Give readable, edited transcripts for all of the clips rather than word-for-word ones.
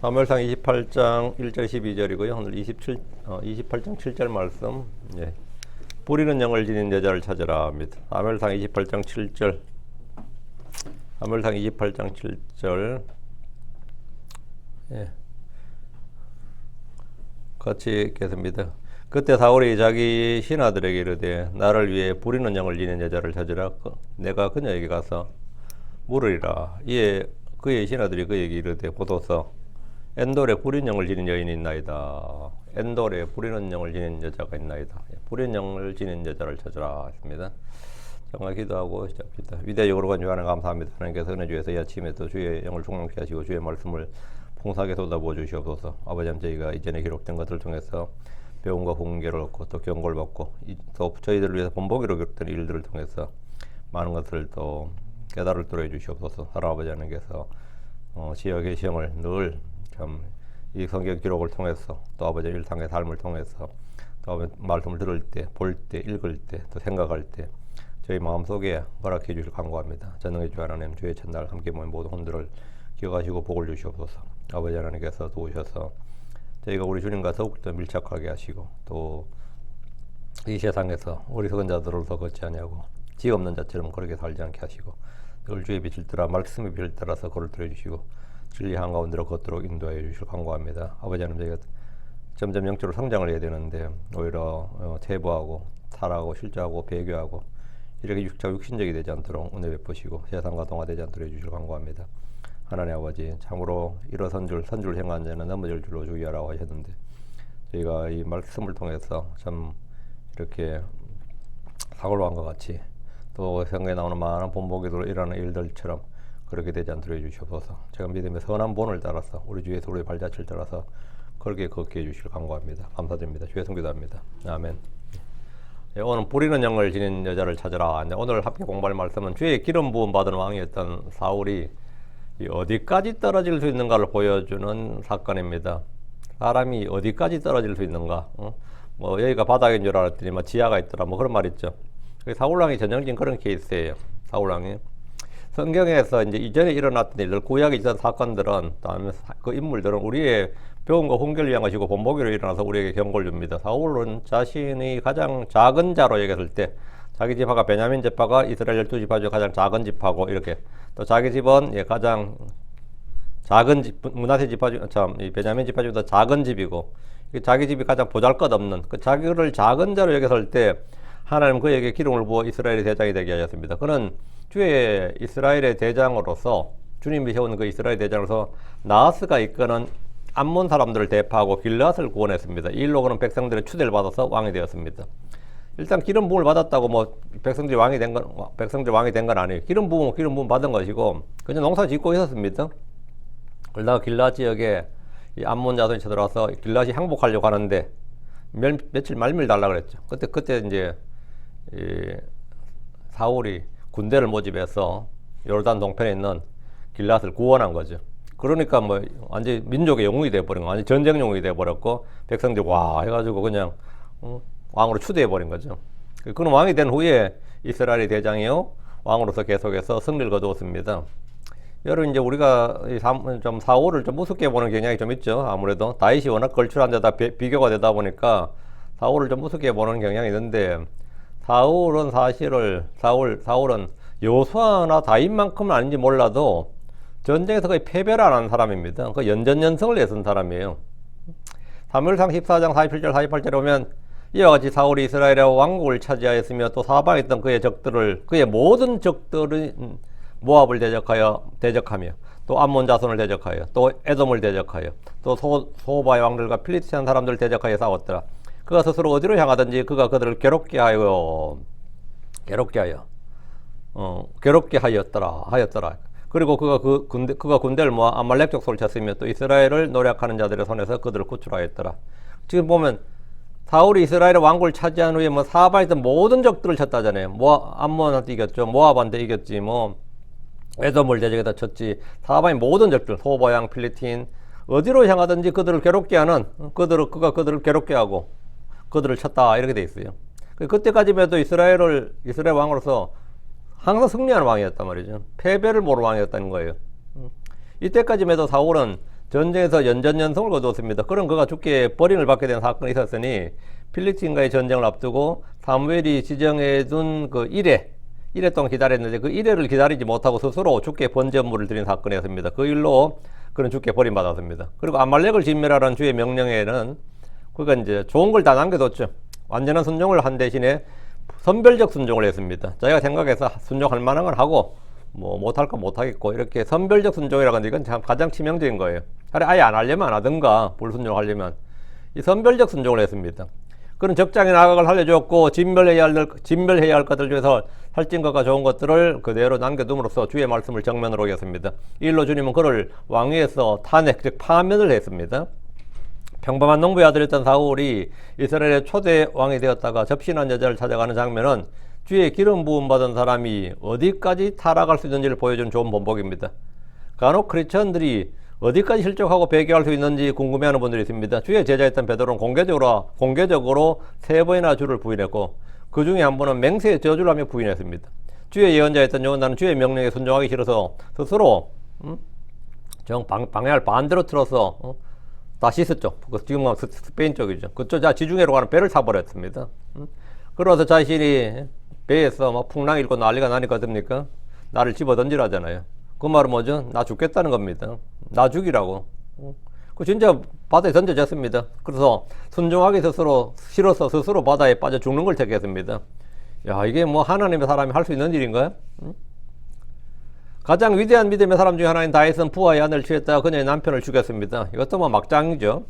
사무엘상 28장 1절 12절이고요. 오늘 28장 7절 말씀. 예. 뿌리는 영을 지닌 여자를 찾으라 합니다. 사무엘상 28장 7절. 사무엘상 28장 7절. 예. 같이 읽겠습니다. 그때 사울이 자기 신하들에게 이르되 나를 위해 뿌리는 영을 지닌 여자를 찾으라. 내가 그녀에게 가서 물으리라. 이에 그의 신하들이 그에게 이르되 보소서 엔돌에 뿌린 영을 지닌 여인이 있나이다. 엔돌에 뿌리는 영을 지닌 여자가 있나이다. 뿌린 영을 지닌 여자를 찾으라 했습니다. 정말 기도하고 시작합니다. 위대한 영으로간 주하나 감사합니다. 하나님께서 은혜 주에서 이 아침에 또 주의 영을 충만케 하시고 주의 말씀을 풍성하게 쏟아부어 주시옵소서. 아버지, 저희가 이전에 기록된 것을 통해서 배움과 훈계를 얻고 또 경고를 받고 또 저희들을 위해서 본보기로 기록된 일들을 통해서 많은 것을 또 깨달을 주시옵소서. 사랑 아버지 하나님께서 지역의 시험을 늘 이 성경 기록을 통해서 또 아버지 일상의 삶을 통해서 또 말씀을 들을 때, 볼 때, 읽을 때, 또 생각할 때 저희 마음속에 허락해 주실 간구합니다. 전능의 주 하나님, 주의 첫날 함께 모인 모든 혼들을 기억하시고 복을 주시옵소서. 아버지 하나님께서 도우셔서 저희가 우리 주님과 더욱더 밀착하게 하시고 또 이 세상에서 어리석은 자들로서 걷지 아니하고 지 없는 자처럼 그렇게 살지 않게 하시고 늘 주의 빛을 따라 말씀의 빛을 따라서 걸을 들어주시고 진리 한가운데로 걷도록 인도하여 주실 간구합니다. 아버지 하나님, 저희가 점점 영적으로 성장을 해야 되는데 오히려 퇴보하고 타락하고 실조하고 배교하고 이렇게 육신적이 되지 않도록 은혜 베푸시고 세상과 동화되지 않도록 해주실 간구합니다. 하나님 아버지, 참으로 일어선 선줄 행한 자는 넘어질 줄로 주의하라고 하셨는데 저희가 이 말씀을 통해서 참 이렇게 사골왕과 같이 또 성경에 나오는 많은 본보기로 일하는 일들처럼 그렇게 되지 않도록 해주시옵소서. 제가 믿음의 선한 본을 따라서 우리 주 예수의 발자취를 따라서 그렇게 걷게 해주실 간구합니다. 감사드립니다. 주의 성기도합니다. 아멘. 예, 오늘 뿌리는 영을 지닌 여자를 찾으라. 오늘 함께 공부할 말씀은 주의 기름 부음 받은 왕이었던 사울이 어디까지 떨어질 수 있는가를 보여주는 사건입니다. 사람이 어디까지 떨어질 수 있는가? 뭐 여기가 바닥인 줄 알았더니 뭐 지하가 있더라. 뭐 그런 말 있죠. 사울왕이 전형적인 그런 케이스예요. 사울왕이 성경에서 이제 이전에 일어났던 일들, 구약에 있었던 사건들은, 다음에 그 인물들은 우리의 배움과 훈계를 위한 것이고 본보기로 일어나서 우리에게 경고를 줍니다. 사울은 자신이 가장 작은 자로 여겼을 때, 자기 지파가 베냐민 지파가 이스라엘 12지파 중 가장 작은 지파고, 이렇게 또 자기 집은 가장 작은 집, 므낫세 지파 중, 이 베냐민 지파 중에서 작은 집이고, 자기 집이 가장 보잘것없는 그 자기를 작은 자로 여겼을 때 하나님 그에게 기름을 부어 이스라엘의 대장이 되게 하셨습니다. 그는 주의 이스라엘의 대장으로서, 주님이 세운 그 이스라엘 대장으로서 나하스가 이끄는 암몬 사람들을 대파하고 길앗을 구원했습니다. 이 일로 그는 백성들의 추대를 받아서 왕이 되었습니다. 일단 기름 부음을 받았다고 뭐 백성들이 왕이 된 건 아니에요. 기름 부음 받은 것이고 그냥 농사 짓고 있었습니다. 그러다가 길앗 지역에 이 암몬 자손이 쳐들어와서 길앗이 항복하려고 하는데 며칠 말미를 달라 그랬죠. 그때 이제 사울이 군대를 모집해서 요르단 동편에 있는 길앗을 구원한 거죠. 그러니까 뭐 완전 민족의 영웅이 돼버린 거, 완전 전쟁 영웅이 돼버렸고 백성들이 와 해가지고 그냥 왕으로 추대해버린 거죠. 그는 왕이 된 후에 이스라엘의 대장이요 왕으로서 계속해서 승리를 거두었습니다. 여러분, 이제 우리가 좀 사울을 좀 우습게 보는 경향이 좀 있죠. 아무래도 다윗이 워낙 걸출한 데다 비교가 되다 보니까 사울을 좀 우습게 보는 경향이 있는데, 사울은 여호수아나 다윗만큼은 아닌지 몰라도 전쟁에서 거의 패배를 안 한 사람입니다. 그 연전연승을 내선 사람이에요. 사무엘상 14장 47절 48절에 보면 이와 같이 사울이 이스라엘의 왕국을 차지하였으며 또 사방에 있던 그의 모든 적들은 모압을 대적하며 또 암몬 자손을 대적하여 또 에돔을 대적하여 또 소바의 왕들과 필리스티안 사람들을 대적하여 싸웠더라. 그가 스스로 어디로 향하든지 그가 그들을 괴롭게 하였더라. 그리고 그가 군대를 모아 아말렉 족속을 쳤으며 또 이스라엘을 노략하는 자들의 손에서 그들을 구출하였더라. 지금 보면 사울이 이스라엘의 왕국을 차지한 후에 뭐 사바에 있던 모든 적들을 쳤다잖아요. 암몬한테 이겼죠. 모압한테 이겼지. 뭐 에돔을 대적에다 쳤지. 사바의 모든 적들, 소바양, 필리틴 어디로 향하든지 그들을 괴롭게 하는 그가 그들을 괴롭게 하고 그들을 쳤다, 이렇게 돼 있어요. 그때까지만 해도 이스라엘 왕으로서 항상 승리하는 왕이었단 말이죠. 패배를 모르는 왕이었다는 거예요. 이때까지만 해도 사울은 전쟁에서 연전연승을 거두었습니다. 그런 그가 죽게 버림을 받게 된 사건이 있었으니 필리핀과의 전쟁을 앞두고 사무엘이 지정해둔 그 1회 동안 기다렸는데 그 1회를 기다리지 못하고 스스로 죽게 번제물을 드린 사건이었습니다. 그 일로 그는 죽게 버림받았습니다. 그리고 아말렉을 진멸하라는 주의 명령에는 그가 이제 좋은 걸 다 남겨뒀죠. 완전한 순종을 한 대신에 선별적 순종을 했습니다. 자기가 생각해서 순종할 만한 건 하고 뭐 못할 건 못하겠고 이렇게 선별적 순종이라고 하는데 이건 참 가장 치명적인 거예요. 아예 안 하려면 안 하든가 불순종하려면 이 선별적 순종을 했습니다. 그런 적장에 나각을 알려주었고 진멸해야 할 것들 중에서 살찐 것과 좋은 것들을 그대로 남겨둠으로써 주의 말씀을 정면으로 오겠습니다. 이 일로 주님은 그를 왕위에서 탄핵 즉 파면을 했습니다. 평범한 농부의 아들이었던 사울이 이스라엘의 초대 왕이 되었다가 접신한 여자를 찾아가는 장면은 주의 기름 부음 받은 사람이 어디까지 타락할 수 있는지를 보여주는 좋은 본보기입니다. 간혹 크리스천들이 어디까지 실족하고 배교할 수 있는지 궁금해하는 분들이 있습니다. 주의 제자였던 베드로는 공개적으로 3번이나 주를 부인했고 그 중에 한 번은 맹세의 저주를 하며 부인했습니다. 주의 예언자였던 요한은 주의 명령에 순종하기 싫어서 스스로 방향을 반대로 틀어서 다 씻었죠. 지금 스페인 쪽이죠. 그쪽 지중해로 가는 배를 타버렸습니다. 그러서 자신이 배에서 막 풍랑이 일고 난리가 나니까 어떻습니까? 나를 집어 던지라잖아요. 그 말은 뭐죠? 나 죽겠다는 겁니다. 나 죽이라고. 그 진짜 바다에 던져졌습니다. 그래서 순종하기 싫어서 스스로 바다에 빠져 죽는 걸 택했습니다. 야, 이게 뭐 하나님의 사람이 할 수 있는 일인가요? 가장 위대한 믿음의 사람 중에 하나인 다윗은 부하의 아내를 취했다가 그녀의 남편을 죽였습니다. 이것도 뭐 막장이죠.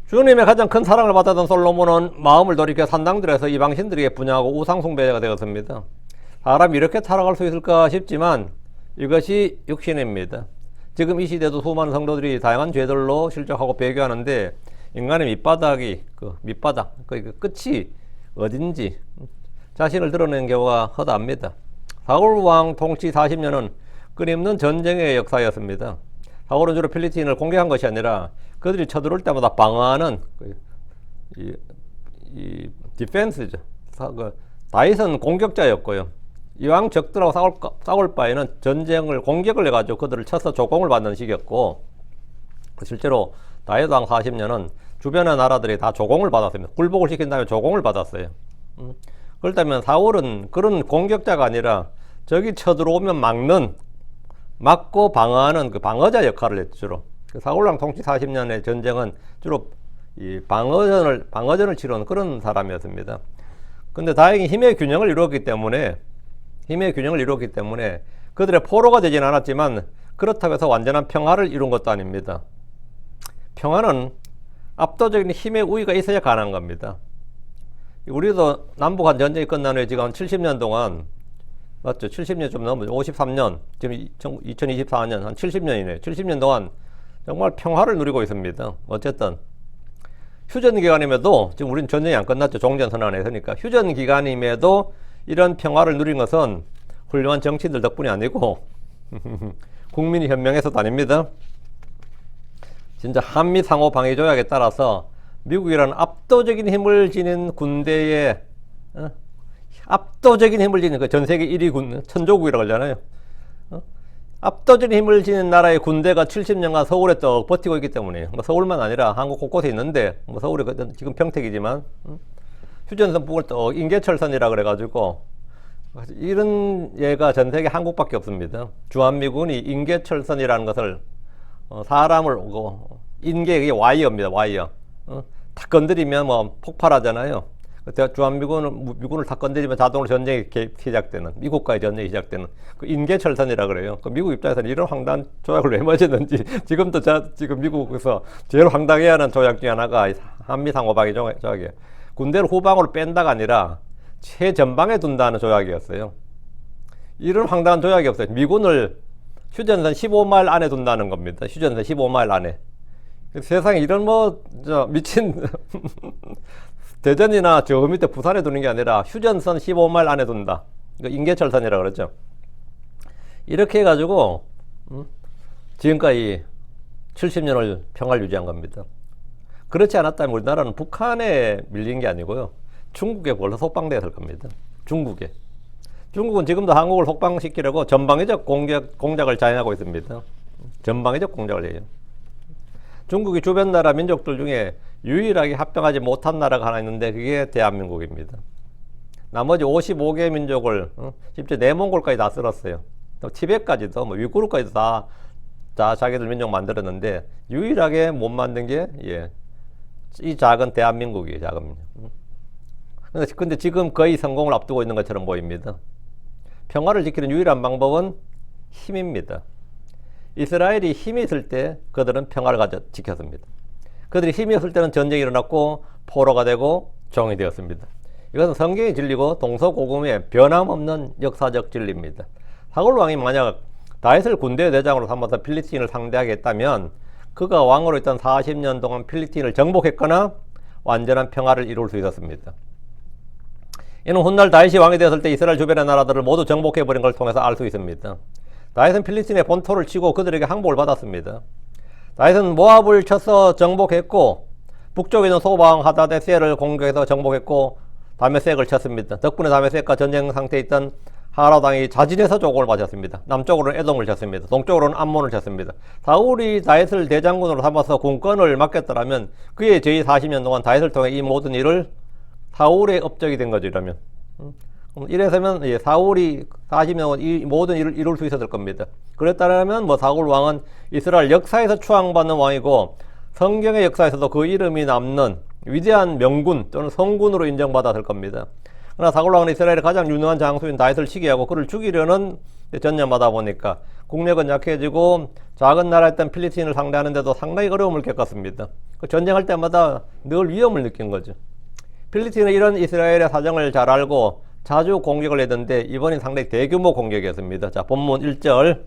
주님의 가장 큰 사랑을 받았던 솔로몬은 마음을 돌이켜 산당들에서 이방신들에게 분양하고 우상숭배자가 되었습니다. 사람이 이렇게 타락할 수 있을까 싶지만 이것이 육신입니다. 지금 이 시대도 수많은 성도들이 다양한 죄들로 실족하고 배교하는데 인간의 밑바닥이 그 끝이 어딘지 자신을 드러내는 경우가 허다합니다. 사울 왕 통치 40년은 끊임없는 전쟁의 역사였습니다. 사울은 주로 필리핀을 공격한 것이 아니라 그들이 쳐들어올 때마다 방어하는 디펜스죠. 다윗은 공격자였고요. 이왕 적들하고 싸울 바에는 공격을 해가지고 그들을 쳐서 조공을 받는 식이었고 실제로 다윗 왕 40년은 주변의 나라들이 다 조공을 받았습니다. 굴복을 시킨 다음에 조공을 받았어요. 그렇다면 사울은 그런 공격자가 아니라 적이 쳐들어오면 막고 방어하는 그 방어자 역할을 했죠. 주로 사울왕 통치 40년의 전쟁은 주로 이 방어전을 치르는 그런 사람이었습니다. 근데 다행히 힘의 균형을 이루었기 때문에 그들의 포로가 되진 않았지만 그렇다고 해서 완전한 평화를 이룬 것도 아닙니다. 평화는 압도적인 힘의 우위가 있어야 가능한 겁니다. 우리도 남북한 전쟁이 끝난 후에 지금 70년 동안 맞죠? 70년 좀 넘은 53년 지금 2024년 한 70년이네요. 70년 동안 정말 평화를 누리고 있습니다. 어쨌든 휴전 기간임에도 지금 우리는 전쟁이 안 끝났죠. 종전선언을 했으니까 휴전 기간임에도 이런 평화를 누린 것은 훌륭한 정치인들 덕분이 아니고 국민이 현명해서도 아닙니다. 진짜 한미 상호 방위 조약에 따라서 미국이라는 압도적인 힘을 지닌 군대에 압도적인 힘을 지닌 그 전 세계 1위 천조국이라고 하잖아요. 압도적인 힘을 지닌 나라의 군대가 70년간 서울에 떡 버티고 있기 때문이에요. 뭐 서울만 아니라 한국 곳곳에 있는데 뭐 서울이 지금 평택이지만 휴전선북을 떡 인계철선이라 그래가지고 이런 예가 전 세계 한국밖에 없습니다. 주한미군이 인계철선이라는 것을 사람을 인계 와이어입니다. 와이어. 탁 건드리면 뭐 폭발하잖아요. 그때 미군을 탁 건드리면 자동으로 전쟁이 시작되는, 미국과의 전쟁이 시작되는 그 인계철선이라 그래요. 그 미국 입장에서는 이런 황당한 조약을 왜 맺었는지 지금도 지금 미국에서 제일 황당해야 하는 조약 중에 하나가 한미상호방위 조약이에요. 군대를 후방으로 뺀다가 아니라 최전방에 둔다는 조약이었어요. 이런 황당한 조약이 없어요. 미군을 휴전선 15마일 안에 둔다는 겁니다. 휴전선 15마일 안에. 세상에 이런 미친 대전이나 저 밑에 부산에 두는 게 아니라 휴전선 15마일 안에 둔다. 인계철선이라 그러죠. 이렇게 해가지고 지금까지 70년을 평화를 유지한 겁니다. 그렇지 않았다면 우리나라는 북한에 밀린 게 아니고요. 중국에 벌써 속방되었을 겁니다. 중국은 지금도 한국을 속방시키려고 전방위적 공작을 자행하고 있습니다. 전방위적 공작을 해요. 중국이 주변 나라 민족들 중에 유일하게 합병하지 못한 나라가 하나 있는데 그게 대한민국입니다. 나머지 55개 민족을 심지어 내몽골까지 다 쓸었어요. 또 티벳까지도 뭐 위구르까지도 다 자기들 민족 만들었는데 유일하게 못 만든 게 이 작은 대한민국이에요. 작은 민족. 근데 지금 거의 성공을 앞두고 있는 것처럼 보입니다. 평화를 지키는 유일한 방법은 힘입니다. 이스라엘이 힘이 있을 때 그들은 평화를 지켰습니다. 그들이 힘이 없을 때는 전쟁이 일어났고 포로가 되고 종이 되었습니다. 이것은 성경의 진리고 동서고금의 변함없는 역사적 진리입니다. 사울 왕이 만약 다윗을 군대 대장으로 삼아서 필리스틴을 상대하게 했다면 그가 왕으로 있던 40년 동안 필리스틴을 정복했거나 완전한 평화를 이룰 수 있었습니다. 이는 훗날 다윗이 왕이 되었을 때 이스라엘 주변의 나라들을 모두 정복해버린 걸 통해서 알 수 있습니다. 다윗은 필리스틴의 본토를 치고 그들에게 항복을 받았습니다. 다윗은 모압을 쳐서 정복했고 북쪽에 있는 소방 하닷의 셀을 공격해서 정복했고 다메섹을 쳤습니다. 덕분에 다메섹과 전쟁 상태에 있던 하라당이 자진해서 조공을 마쳤습니다. 남쪽으로는 에돔을 쳤습니다. 동쪽으로는 암몬을 쳤습니다. 사울이 다윗을 대장군으로 삼아서 군권을 맡겼더라면 그의 제 40년 동안 다윗을 통해 이 모든 일을 사울의 업적이 된 거죠. 이러면 이래서면 사울이 40년 동안 이 모든 일을 이룰 수 있었을 겁니다. 그랬다면 사울 왕은 이스라엘 역사에서 추앙받는 왕이고 성경의 역사에서도 그 이름이 남는 위대한 명군 또는 성군으로 인정받았을 겁니다. 그러나 사울 왕은 이스라엘의 가장 유능한 장수인 다윗을 시기하고 그를 죽이려는 전념하다 보니까 국력은 약해지고 작은 나라였던 필리스틴을 상대하는데도 상당히 어려움을 겪었습니다. 전쟁할 때마다 늘 위험을 느낀 거죠. 필리스틴은 이런 이스라엘의 사정을 잘 알고 자주 공격을 했는데 이번엔 상당히 대규모 공격이었습니다. 자, 본문 1절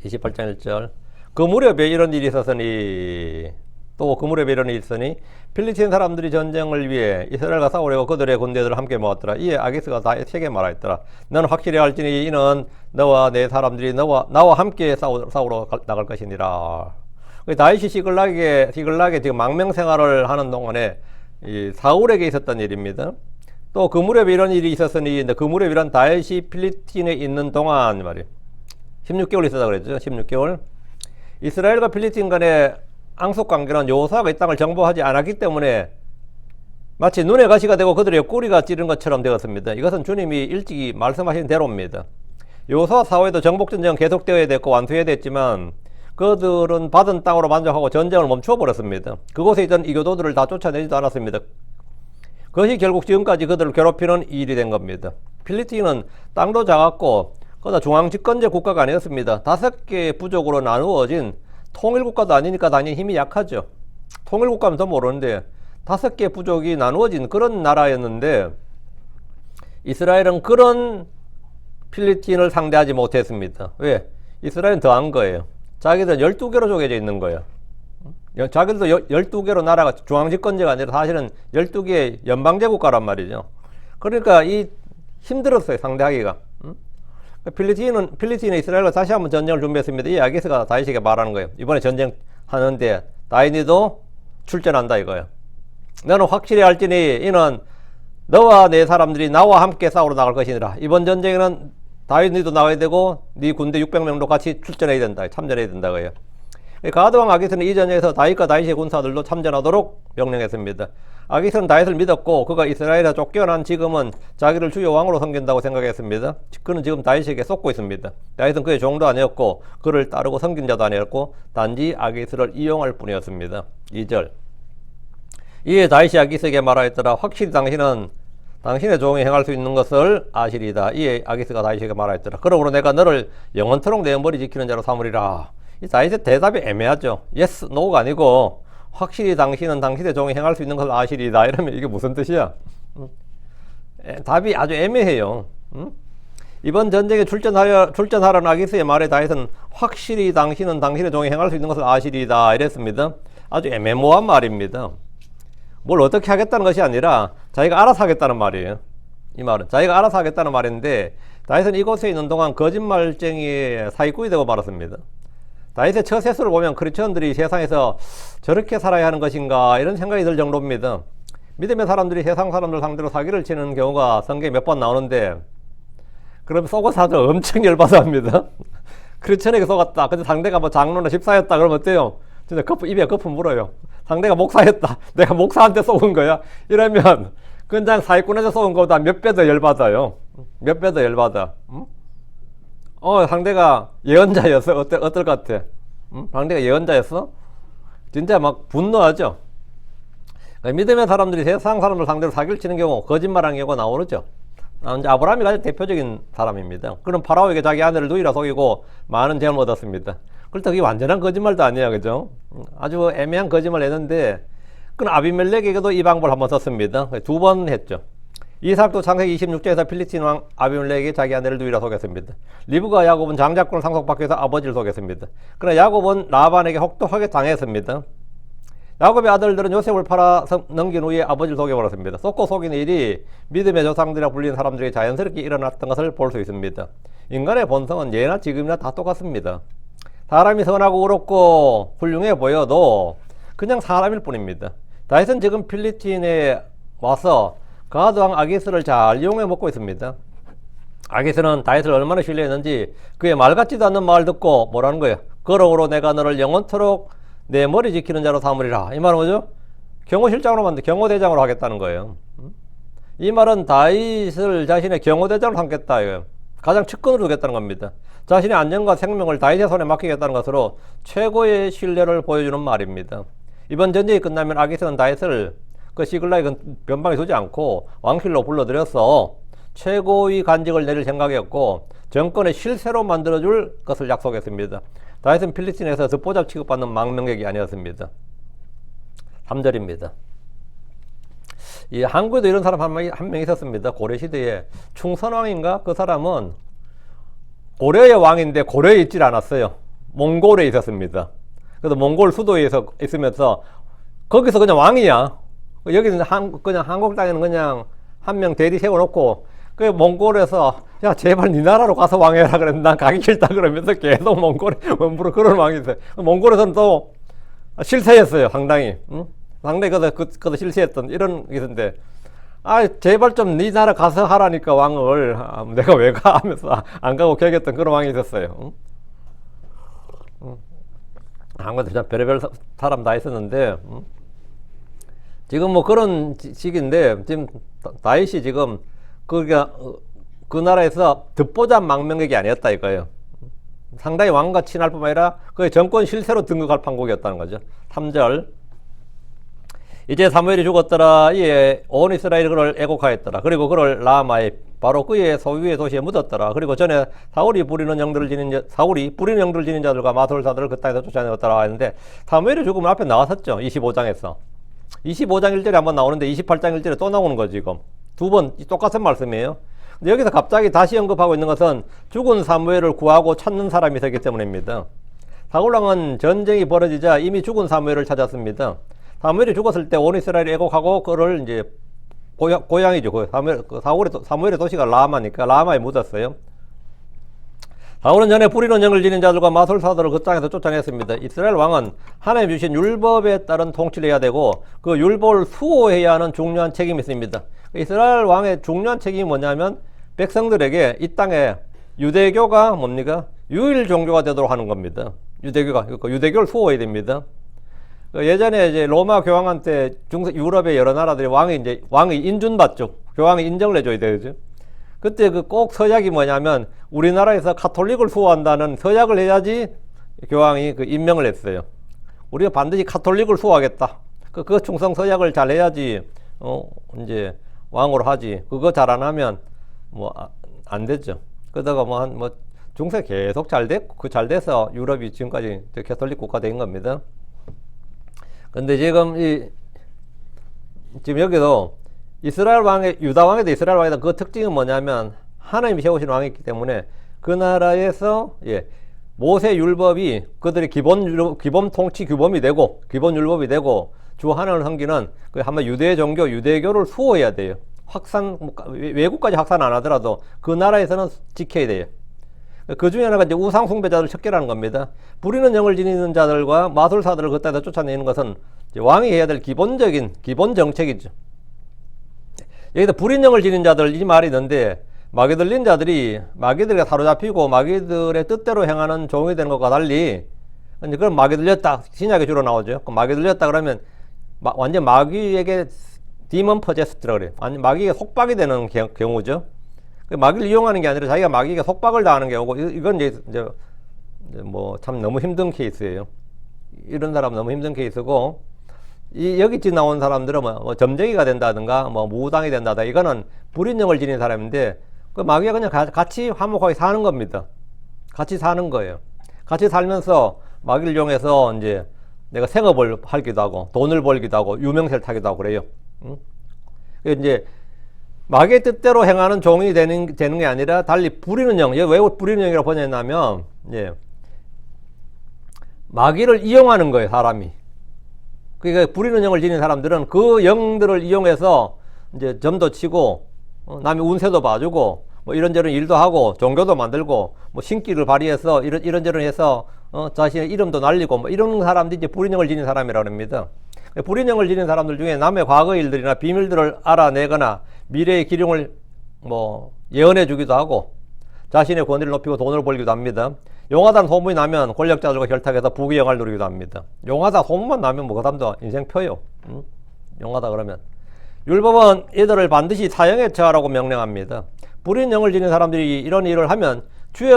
28장 1절 그 무렵에 이런 일이 있었으니 또 그 무렵에 이런 일이 있으니 필리스틴 사람들이 전쟁을 위해 이스라엘과 싸우려고 그들의 군대들을 함께 모았더라. 이에 아기스가 다윗에게 말하였더라. 너는 확실히 알지니 이는 너와 내 사람들이 나와 함께 싸우러 나갈 것이니라. 다윗이 시글락에 지금 망명생활을 하는 동안에 이 사울에게 있었던 일입니다. 또 그 무렵에 이런 일이 있었으니 그 무렵이란 다윗이 필리스틴에 있는 동안 말이에요. 16개월 있었다 그랬죠. 16개월. 이스라엘과 필리스틴 간의 앙숙관계는 여호수아가 이 땅을 정복하지 않았기 때문에 마치 눈에 가시가 되고 그들의 꼬리가 찌른 것처럼 되었습니다. 이것은 주님이 일찍이 말씀하신 대로입니다. 여호수아 사후에도 정복전쟁은 계속되어야 됐고 완수해야 됐지만 그들은 받은 땅으로 만족하고 전쟁을 멈추어 버렸습니다. 그곳에 있던 이교도들을 다 쫓아내지도 않았습니다. 그것이 결국 지금까지 그들을 괴롭히는 일이 된 겁니다. 필리스틴은 땅도 작았고 그러나 중앙집권제 국가가 아니었습니다. 5개의 부족으로 나누어진 통일국가도 아니니까 당연히 힘이 약하죠. 통일국가면 더 모르는데 5개 부족이 나누어진 그런 나라였는데 이스라엘은 그런 필리스틴을 상대하지 못했습니다. 왜? 이스라엘은 더한 거예요. 자기들은 12개로 쪼개져 있는 거예요. 자기들도 12개로 나라가 중앙집권제가 아니라 사실은 12개의 연방제국가란 말이죠. 그러니까 힘들었어요. 상대하기가. 필리스틴은 이스라엘과 다시 한번 전쟁을 준비했습니다. 이 아기스가 다윗에게 말하는 거예요. 이번에 전쟁하는데 다윗이도 출전한다 이거예요. 너는 확실히 알지니 이는 너와 내 사람들이 나와 함께 싸우러 나갈 것이니라. 이번 전쟁에는 다윗도 나와야 되고 네 군대 600명도 같이 출전해야 된다. 참전해야 된다 그래요. 가드왕 아기스는 이 전쟁에서 다윗과 다윗의 군사들도 참전하도록 명령했습니다. 아기스는 다윗을 믿었고 그가 이스라엘에서 쫓겨난 지금은 자기를 주요 왕으로 섬긴다고 생각했습니다. 그는 지금 다윗에게 속고 있습니다. 다윗은 그의 종도 아니었고 그를 따르고 섬긴 자도 아니었고 단지 아기스를 이용할 뿐이었습니다. 2절 이에 다윗이 아기스에게 말하였더라. 확실히 당신은 당신의 종이 행할 수 있는 것을 아시리다. 이에 아기스가 다윗에게 말하였더라. 그러므로 내가 너를 영원토록 내 머리 지키는 자로 삼으리라. 이 다윗의 대답이 애매하죠. yes, no가 아니고 확실히 당신은 당신의 종이 행할 수 있는 것을 아시리다. 이러면 이게 무슨 뜻이야? 답이 아주 애매해요. 이번 전쟁에 출전하라는 아기스의 말에 다윗은 확실히 당신은 당신의 종이 행할 수 있는 것을 아시리다 이랬습니다. 아주 애매모호한 말입니다. 뭘 어떻게 하겠다는 것이 아니라 자기가 알아서 하겠다는 말이에요. 이 말은 자기가 알아서 하겠다는 말인데 다윗은 이곳에 있는 동안 거짓말쟁이의 사기꾼이 되고 말았습니다. 다윗의 처세수를 보면 크리스천들이 세상에서 저렇게 살아야 하는 것인가 이런 생각이 들 정도입니다. 믿음의 사람들이 세상 사람들 상대로 사기를 치는 경우가 성경에 몇 번 나오는데 그럼 속어서 아주 엄청 열받아 합니다. 크리스천에게 속았다. 근데 상대가 뭐 장로나 집사였다. 그러면 어때요? 진짜 입에 거품 물어요. 상대가 목사였다. 내가 목사한테 속은 거야. 이러면 그냥 사기꾼한테 속은 거보다 몇 배 더 열받아요. 몇 배 더 열받아. 응? 상대가 예언자였어. 어떨 것 같아? 응? 상대가 예언자였어? 진짜 막 분노하죠. 믿음의 사람들이 세상 사람들 상대로 사기를 치는 경우, 거짓말하는 경우가 나오죠. 이제 아브라함이 가장 대표적인 사람입니다. 그럼 파라오에게 자기 아내를 누이라 속이고 많은 재물 얻었습니다. 그렇다고 이게 완전한 거짓말도 아니야, 그죠? 아주 애매한 거짓말을 했는데, 그럼 아비멜렉에게도 이 방법을 한번 썼습니다. 두 번 했죠. 이삭도 창세기 26장에서 필리스틴 왕 아비멜렉에게 자기 아내를 누이라 속였습니다. 리브가 야곱은 장자권을 상속받기 위해서 아버지를 속였습니다. 그러나 야곱은 라반에게 혹독하게 당했습니다. 야곱의 아들들은 요셉을 팔아 넘긴 후에 아버지를 속여버렸습니다. 속고 속이는 일이 믿음의 조상들이라 불리는 사람들에게 자연스럽게 일어났던 것을 볼 수 있습니다. 인간의 본성은 예나 지금이나 다 똑같습니다. 사람이 선하고 의롭고 훌륭해 보여도 그냥 사람일 뿐입니다. 다윗은 지금 필리스틴에 와서 가드 왕 아기스를 잘 이용해 먹고 있습니다. 아기스는 다윗을 얼마나 신뢰했는지 그의 말 같지도 않는 말을 듣고 뭐라는 거예요? 거룩으로 내가 너를 영원토록 내 머리 지키는 자로 삼으리라. 이 말은 뭐죠? 경호실장으로 만들 경호대장으로 하겠다는 거예요. 이 말은 다윗을 자신의 경호대장으로 삼겠다 이거예요. 가장 측근으로 두겠다는 겁니다. 자신의 안전과 생명을 다윗의 손에 맡기겠다는 것으로 최고의 신뢰를 보여주는 말입니다. 이번 전쟁이 끝나면 아기스는 다윗을 그 시글락의 변방에 두지 않고 왕실로 불러들여서 최고의 간직을 내릴 생각이었고 정권의 실세로 만들어줄 것을 약속했습니다. 다윗은 필리스틴에서 듣보잡 취급받는 망명객이 아니었습니다. 3절입니다. 이 한국에도 이런 사람 한 명 있었습니다. 고려시대에 충선왕인가? 그 사람은 고려의 왕인데 고려에 있질 않았어요. 몽골에 있었습니다. 그래서 몽골 수도에 있으면서 거기서 그냥 왕이야. 여기는 그냥 한국 땅에는 그냥 한 명 대리 세워놓고 그 몽골에서 야 제발 네 나라로 가서 왕해라 그랬는데 난 가기 싫다 그러면서 계속 몽골에 머무르 그런 왕이 있어요. 몽골에서는 또 실세였어요. 상당히. 응? 상당히 그거 실세했던 이런 게 있었는데 제발 좀 네 나라 가서 하라니까 왕을 내가 왜 가 하면서 안 가고 계획했던 그런 왕이 있었어요. 응? 한국에 참 별의별 사람 다 있었는데 지금 뭐 그런 시기인데 지금 다윗이 지금 그 나라에서 듣보잡 망명객이 아니었다 이거예요. 상당히 왕과 친할 뿐만 아니라 그 정권 실세로 등극할 판국이었다는 거죠. 3절 이제 사무엘이 죽었더라. 이에 온 이스라엘이 그를 애곡하였더라. 그리고 그를 라마에 바로 그의 소유의 도시에 묻었더라. 그리고 전에 사울이 부리는 영들을 지닌 자들과 마술사들을 그 땅에서 쫓아내었더라 했는데 사무엘이 죽으면 앞에 나왔었죠. 25장에서 25장 1절에 한번 나오는데 28장 1절에 또 나오는 거죠. 지금 두 번 똑같은 말씀이에요. 근데 여기서 갑자기 다시 언급하고 있는 것은 죽은 사무엘을 구하고 찾는 사람이 있었기 때문입니다. 사울왕은 전쟁이 벌어지자 이미 죽은 사무엘을 찾았습니다. 사무엘이 죽었을 때 온 이스라엘이 애곡하고 그를 이제 고향이죠. 사무엘의 도시가 라마니까 라마에 묻었어요. 사울은 전에 부리는 영을 지닌 자들과 마술사들을 그 땅에서 쫓아냈습니다. 이스라엘 왕은 하나님 주신 율법에 따른 통치를 해야 되고 그 율법을 수호해야 하는 중요한 책임이 있습니다. 이스라엘 왕의 중요한 책임이 뭐냐면 백성들에게 이 땅에 유대교가 뭡니까? 유일 종교가 되도록 하는 겁니다. 유대교를 수호해야 됩니다. 예전에 이제 로마 교황한테 유럽의 여러 나라들이 왕이 인준받죠. 교황이 인정을 해줘야 되죠. 그때 꼭 서약이 뭐냐면 우리나라에서 카톨릭을 수호한다는 서약을 해야지 교황이 임명을 했어요. 우리가 반드시 카톨릭을 수호하겠다. 그 충성 서약을 잘 해야지 이제 왕으로 하지. 그거 잘 안 하면 안 되죠. 그러다가 중세 계속 잘 돼서 유럽이 지금까지 캐톨릭 국가 된 겁니다. 근데 지금 여기도 유다 왕에도 이스라엘 왕에도 그 특징은 뭐냐면 하나님이 세우신 왕이기 때문에 그 나라에서 모세 율법이 그들의 기본 통치 규범이 되고 기본 율법이 되고 주 하나님을 섬기는 한번 유대 종교 유대교를 수호해야 돼요. 외국까지 확산 안 하더라도 그 나라에서는 지켜야 돼요. 그 중에 하나가 이제 우상 숭배자들을 척결하는 겁니다. 부리는 영을 지니는 자들과 마술사들을 그 땅에서 쫓아내는 것은 왕이 해야 될 기본 정책이죠. 여기서 부리는 영을 지닌 자들 이 말이 있는데 마귀 들린 자들이 마귀들에게 사로잡히고 마귀들의 뜻대로 행하는 종이 되는 것과 달리, 이제 그럼 마귀 들렸다, 신약에 주로 나오죠. 그럼 마귀 들렸다 그러면 완전 마귀에게 디먼 퍼제스트라 그래요. 완전 마귀에게 속박이 되는 경우죠. 마귀를 이용하는 게 아니라 자기가 마귀에게 속박을 당하는 경우고, 이건 이제 뭐 참 너무 힘든 케이스예요. 이런 사람 너무 힘든 케이스고, 여기 지금 나온 사람들은 뭐 점쟁이가 된다든가 뭐 무당이 된다든가, 이거는 불인형을 지닌 사람인데, 그 마귀가 그냥 같이 화목하게 사는 겁니다. 같이 사는 거예요. 같이 살면서 마귀를 이용해서 이제 내가 생업을 하기도 하고 돈을 벌기도 하고 유명세를 타기도 하고 그래요. 응? 이제 마귀의 뜻대로 행하는 종이 되는 게 아니라 달리 부리는 영. 왜 부리는 영이라고 번역했냐면, 예, 마귀를 이용하는 거예요, 사람이. 그러니까 부리는 영을 지닌 사람들은 그 영들을 이용해서 이제 점도 치고, 남의 운세도 봐주고, 뭐 이런저런 일도 하고, 종교도 만들고, 뭐 신기를 발휘해서 이런저런 해서 자신의 이름도 날리고, 뭐 이런 사람들이 이제 불인형을 지닌 사람이라고 합니다. 불인형을 지닌 사람들 중에 남의 과거 일들이나 비밀들을 알아내거나 미래의 기륭을 뭐 예언해 주기도 하고, 자신의 권위를 높이고 돈을 벌기도 합니다. 용하다는 소문이 나면 권력자들과 결탁해서 부귀 영화를 누리기도 합니다. 용하다 소문만 나면 뭐 그 사람도 인생 펴요. 응? 용하다 그러면. 율법은 이들을 반드시 사형에 처하라고 명령합니다. 불인 영을 지닌 사람들이 이런 일을 하면 주의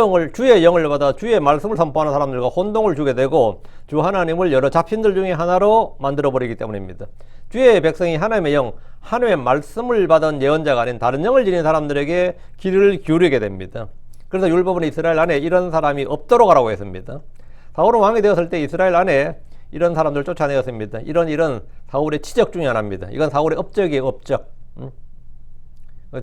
영을 받아 주의 말씀을 선포하는 사람들과 혼동을 주게 되고, 주 하나님을 여러 잡신들 중에 하나로 만들어 버리기 때문입니다. 주의 백성이 하나님의 영, 하나님의 말씀을 받은 예언자가 아닌 다른 영을 지닌 사람들에게 귀를 기울이게 됩니다. 그래서 율법은 이스라엘 안에 이런 사람이 없도록 하라고 했습니다. 사울은 왕이 되었을 때 이스라엘 안에 이런 사람들을 쫓아내었습니다. 이런 일은 사울의 치적 중에 하나입니다. 이건 사울의 업적이에요, 업적.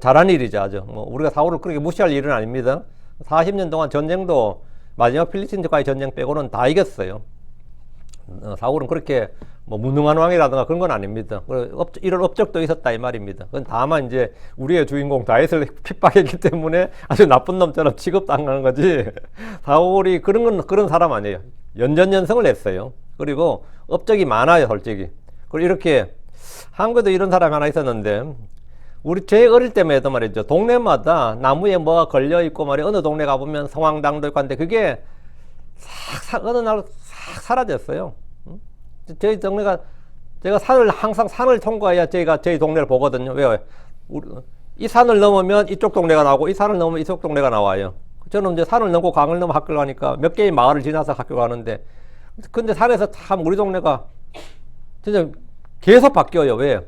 잘한 일이죠, 아주. 뭐 우리가 사울을 그렇게 무시할 일은 아닙니다. 40년 동안 전쟁도 마지막 필리스틴과의 전쟁 빼고는 다 이겼어요. 사울은 그렇게 뭐 무능한 왕이라든가 그런 건 아닙니다. 이런 업적도 있었다 이 말입니다. 그건 다만 이제 우리의 주인공 다윗을 핍박했기 때문에 아주 나쁜 놈처럼 취급당하는 거지, 사울이 그런 사람 아니에요. 연전연승을 했어요. 그리고 업적이 많아요, 솔직히. 그리고 이렇게 한국에도 이런 사람이 하나 있었는데, 제 어릴 때만 해도 말이죠, 동네마다 나무에 뭐가 걸려있고 말이야, 어느 동네 가보면 성황당도 있고 한데 그게 어느 날 싹 사라졌어요. 저희 동네가, 제가 항상 산을 통과해야 저희 동네를 보거든요. 왜요? 이 산을 넘으면 이쪽 동네가 나오고, 이 산을 넘으면 이쪽 동네가 나와요. 저는 이제 산을 넘고 강을 넘어 학교를 가니까 몇 개의 마을을 지나서 학교 가는데, 근데 산에서 참 우리 동네가 진짜 계속 바뀌어요. 왜?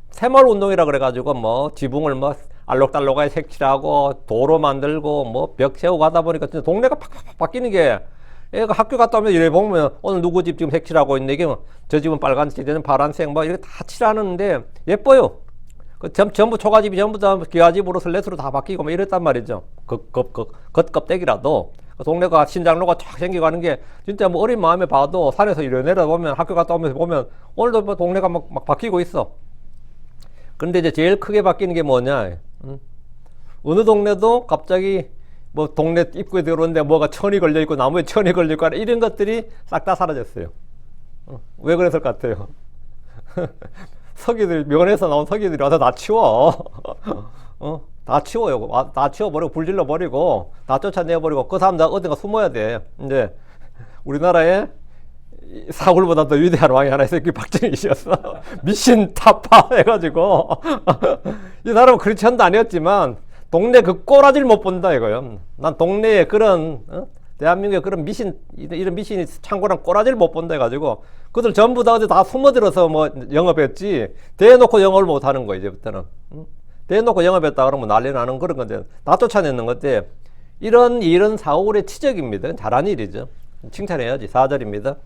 새마을 운동이라 그래가지고 뭐 지붕을 뭐 알록달록하게 색칠하고 도로 만들고 뭐 벽 세우고 하다 보니까 진짜 동네가 팍팍 바뀌는 게, 애가 학교 갔다 오면 이래 보면 오늘 누구 집 지금 색칠하고 있네, 이게 저 집은 빨간색, 저는 파란색 뭐 이렇게 다 칠하는데 예뻐요. 전부 초가집이 전부 다 기와집으로 슬랫으로 다 바뀌고 뭐 이랬단 말이죠. 겉껍데기라도 동네가 신장로가 쫙 생겨가는 게 진짜 뭐 어린 마음에 봐도 산에서 이래 내려보면, 학교 갔다 오면서 보면 오늘도 뭐 동네가 막 바뀌고 있어. 근데 이제 제일 크게 바뀌는 게 뭐냐, 어느 동네도 갑자기 뭐 동네 입구에 들어오는데 뭐가 천이 걸려있고 나무에 천이 걸려있고 이런 것들이 싹 다 사라졌어요. 왜 그랬을 것 같아요? 서기들, 면에서 나온 서기들이 와서 다 치워. 다 치워요. 다 치워버리고 불질러 버리고 다 쫓아내버리고 그 사람들 어딘가 숨어야 돼. 근데 우리나라에 사울보다 더 위대한 왕이 하나 있어요. 그게 박정희씨였어. 미신 타파 해가지고 이 사람은 크리스천도 아니었지만 동네 그 꼬라지를 못 본다 이거요. 난 동네에 그런 대한민국에 그런 이런 미신이 창고랑 꼬라지를 못 본다 해가지고 그들 전부 다 어디 다 숨어들어서 뭐 영업했지, 대놓고 영업을 못 하는 거예요, 이제부터는. 대놓고 영업했다 그러면 난리 나는 그런 건데, 다 쫓아내는 건데, 이런 일은 사울의 치적입니다. 잘한 일이죠. 칭찬해야지. 4절입니다.